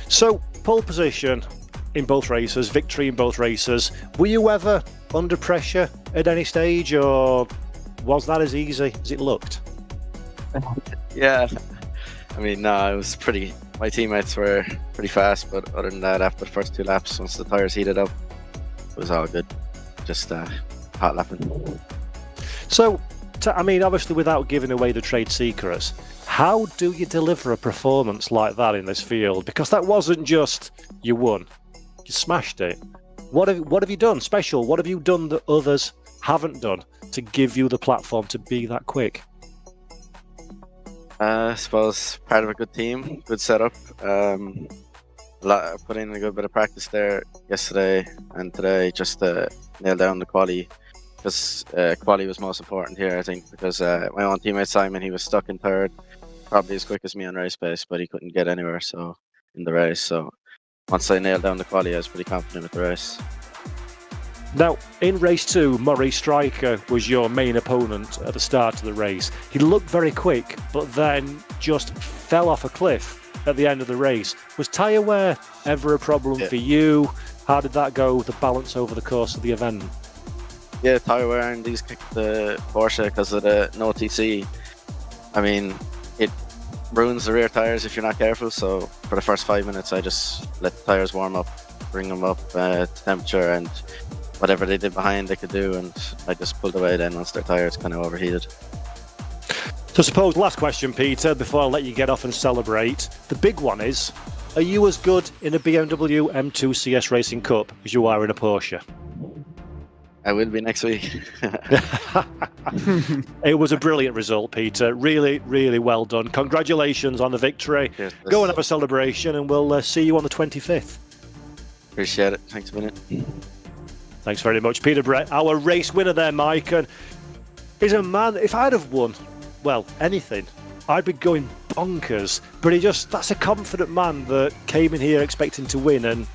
So, pole position in both races, victory in both races. Were you ever under pressure at any stage, or was that as easy as it looked? Yeah, I mean, no, it was pretty. My teammates were pretty fast, but other than that, after the first 2 laps, once the tires heated up, it was all good. Just hot lapping. So, I mean, obviously, without giving away the trade secrets, how do you deliver a performance like that in this field? Because that wasn't just you won, you smashed it. What have you done special? What have you done that others haven't done to give you the platform to be that quick? I suppose part of a good team, good setup. Put in a good bit of practice there yesterday and today just to nail down the quali. Because quali was most important here, I think, because my own teammate Simon, he was stuck in 3rd, probably as quick as me on race pace, but he couldn't get anywhere in the race. So once I nailed down the quali, I was pretty confident with the race. Now, in race 2, Maurice Stryker was your main opponent at the start of the race. He looked very quick, but then just fell off a cliff at the end of the race. Was tyre wear ever a problem for you? How did that go, the balance over the course of the event? Yeah, tyre wear and these kicked the Porsche because of the no TC. I mean, it ruins the rear tyres if you're not careful. So for the first 5 minutes, I just let the tyres warm up, bring them up to temperature, and whatever they did behind they could do, and I just pulled away then once their tyres kind of overheated. So suppose, last question, Peter, before I let you get off and celebrate. The big one is, are you as good in a BMW M2 CS Racing Cup as you are in a Porsche? I will be next week. It was a brilliant result, Peter. Really, really well done. Congratulations on the victory. Cheers. Go and have a celebration, and we'll see you on the 25th. Appreciate it. Thanks a minute. Thanks very much, Peter Brett, our race winner there, Mike. And he's a man, if I'd have won, well, anything, I'd be going bonkers. But that's a confident man that came in here expecting to win and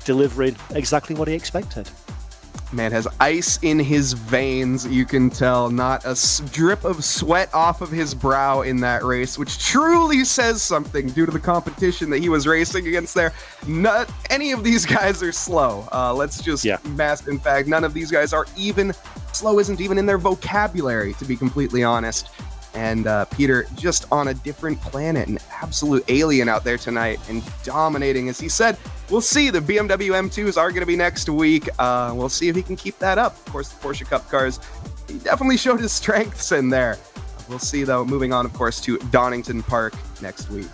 delivering exactly what he expected. Man has ice in his veins, you can tell. Not a drip of sweat off of his brow in that race, which truly says something due to the competition that he was racing against there. Not any of these guys are slow. In fact, none of these guys are even slow, isn't even in their vocabulary, to be completely honest. And Peter just on a different planet, an absolute alien out there tonight and dominating. As he said, we'll see. The BMW M2s are going to be next week. We'll see if he can keep that up. Of course, the Porsche Cup cars, he definitely showed his strengths in there. We'll see, though. Moving on, of course, to Donington Park next week.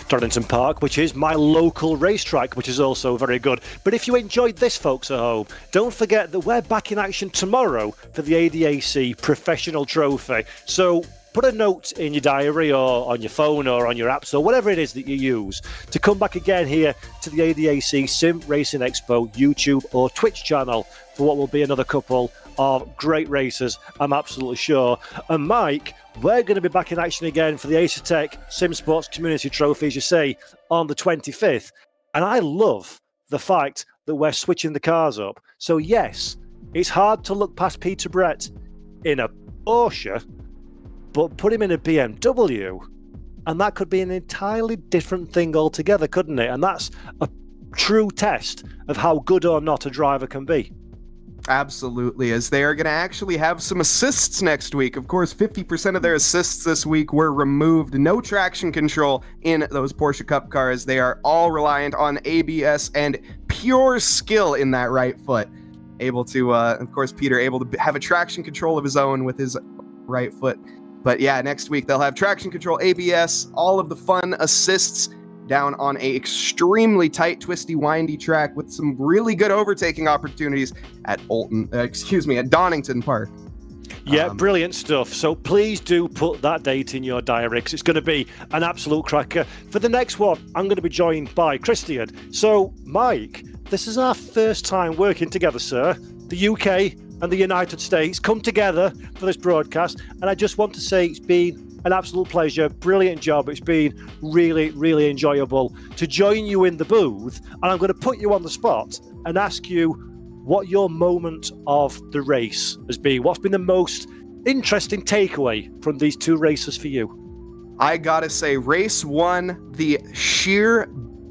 Donington Park, which is my local racetrack, which is also very good. But if you enjoyed this, folks at home, don't forget that we're back in action tomorrow for the ADAC Professional Trophy. So put a note in your diary or on your phone or on your apps or whatever it is that you use to come back again here to the ADAC Sim Racing Expo YouTube or Twitch channel for what will be another couple of great races, I'm absolutely sure. And Mike, we're going to be back in action again for the Assetto Sim Sports Community Trophy, as you say, on the 25th. And I love the fact that we're switching the cars up. So yes, it's hard to look past Peter Brett in a Porsche, but put him in a BMW, and that could be an entirely different thing altogether, couldn't it? And that's a true test of how good or not a driver can be. Absolutely, as they are going to actually have some assists next week. Of course, 50% of their assists this week were removed. No traction control in those Porsche Cup cars. They are all reliant on ABS and pure skill in that right foot. Able to, of course, Peter able to have a traction control of his own with his right foot. But yeah, next week they'll have traction control, ABS, all of the fun assists down on a extremely tight, twisty, windy track with some really good overtaking opportunities at Donington Park. Yeah, brilliant stuff. So please do put that date in your diary because it's going to be an absolute cracker. For the next one, I'm going to be joined by Christian. So, Mike, this is our first time working together, sir. The UK and the United States come together for this broadcast, and I just want to say it's been an absolute pleasure. Brilliant job. It's been really, really enjoyable to join you in the booth, and I'm going to put you on the spot and ask you what your moment of the race has been. What's been the most interesting takeaway from these two races for you? I gotta say, race one, the sheer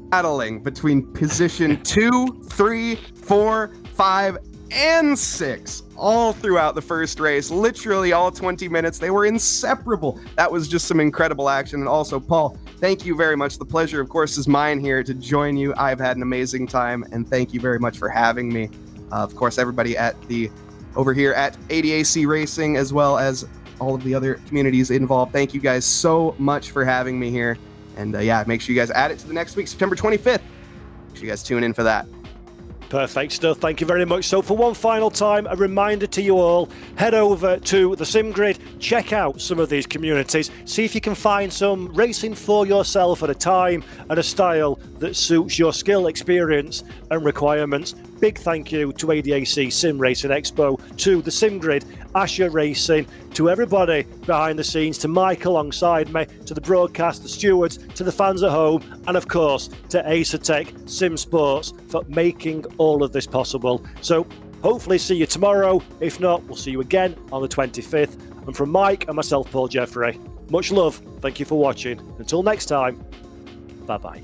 battling between position 2, 3, 4, 5, and 6 all throughout the first race, literally all 20 minutes. They were inseparable. That was just some incredible action. And also, Paul, thank you very much. The pleasure, of course, is mine here to join you. I've had an amazing time, and thank you very much for having me. Of course, everybody over here at ADAC Racing, as well as all of the other communities involved, thank you guys so much for having me here. And yeah, make sure you guys add it to the next week, September 25th. Make sure you guys tune in for that. Perfect stuff. Thank you very much. So for one final time, a reminder to you all, head over to the SimGrid, check out some of these communities, see if you can find some racing for yourself at a time and a style that suits your skill, experience and requirements. Big thank you to ADAC SimRacing Expo, to the SimGrid, Asher Racing, to everybody behind the scenes, to Mike alongside me, to the broadcast, the stewards, to the fans at home, and of course to Assetto Sim Sports for making all of this possible. So hopefully see you tomorrow. If not, we'll see you again on the 25th. And from Mike and myself, Paul Jeffrey, much love. Thank you for watching. Until next time, bye-bye.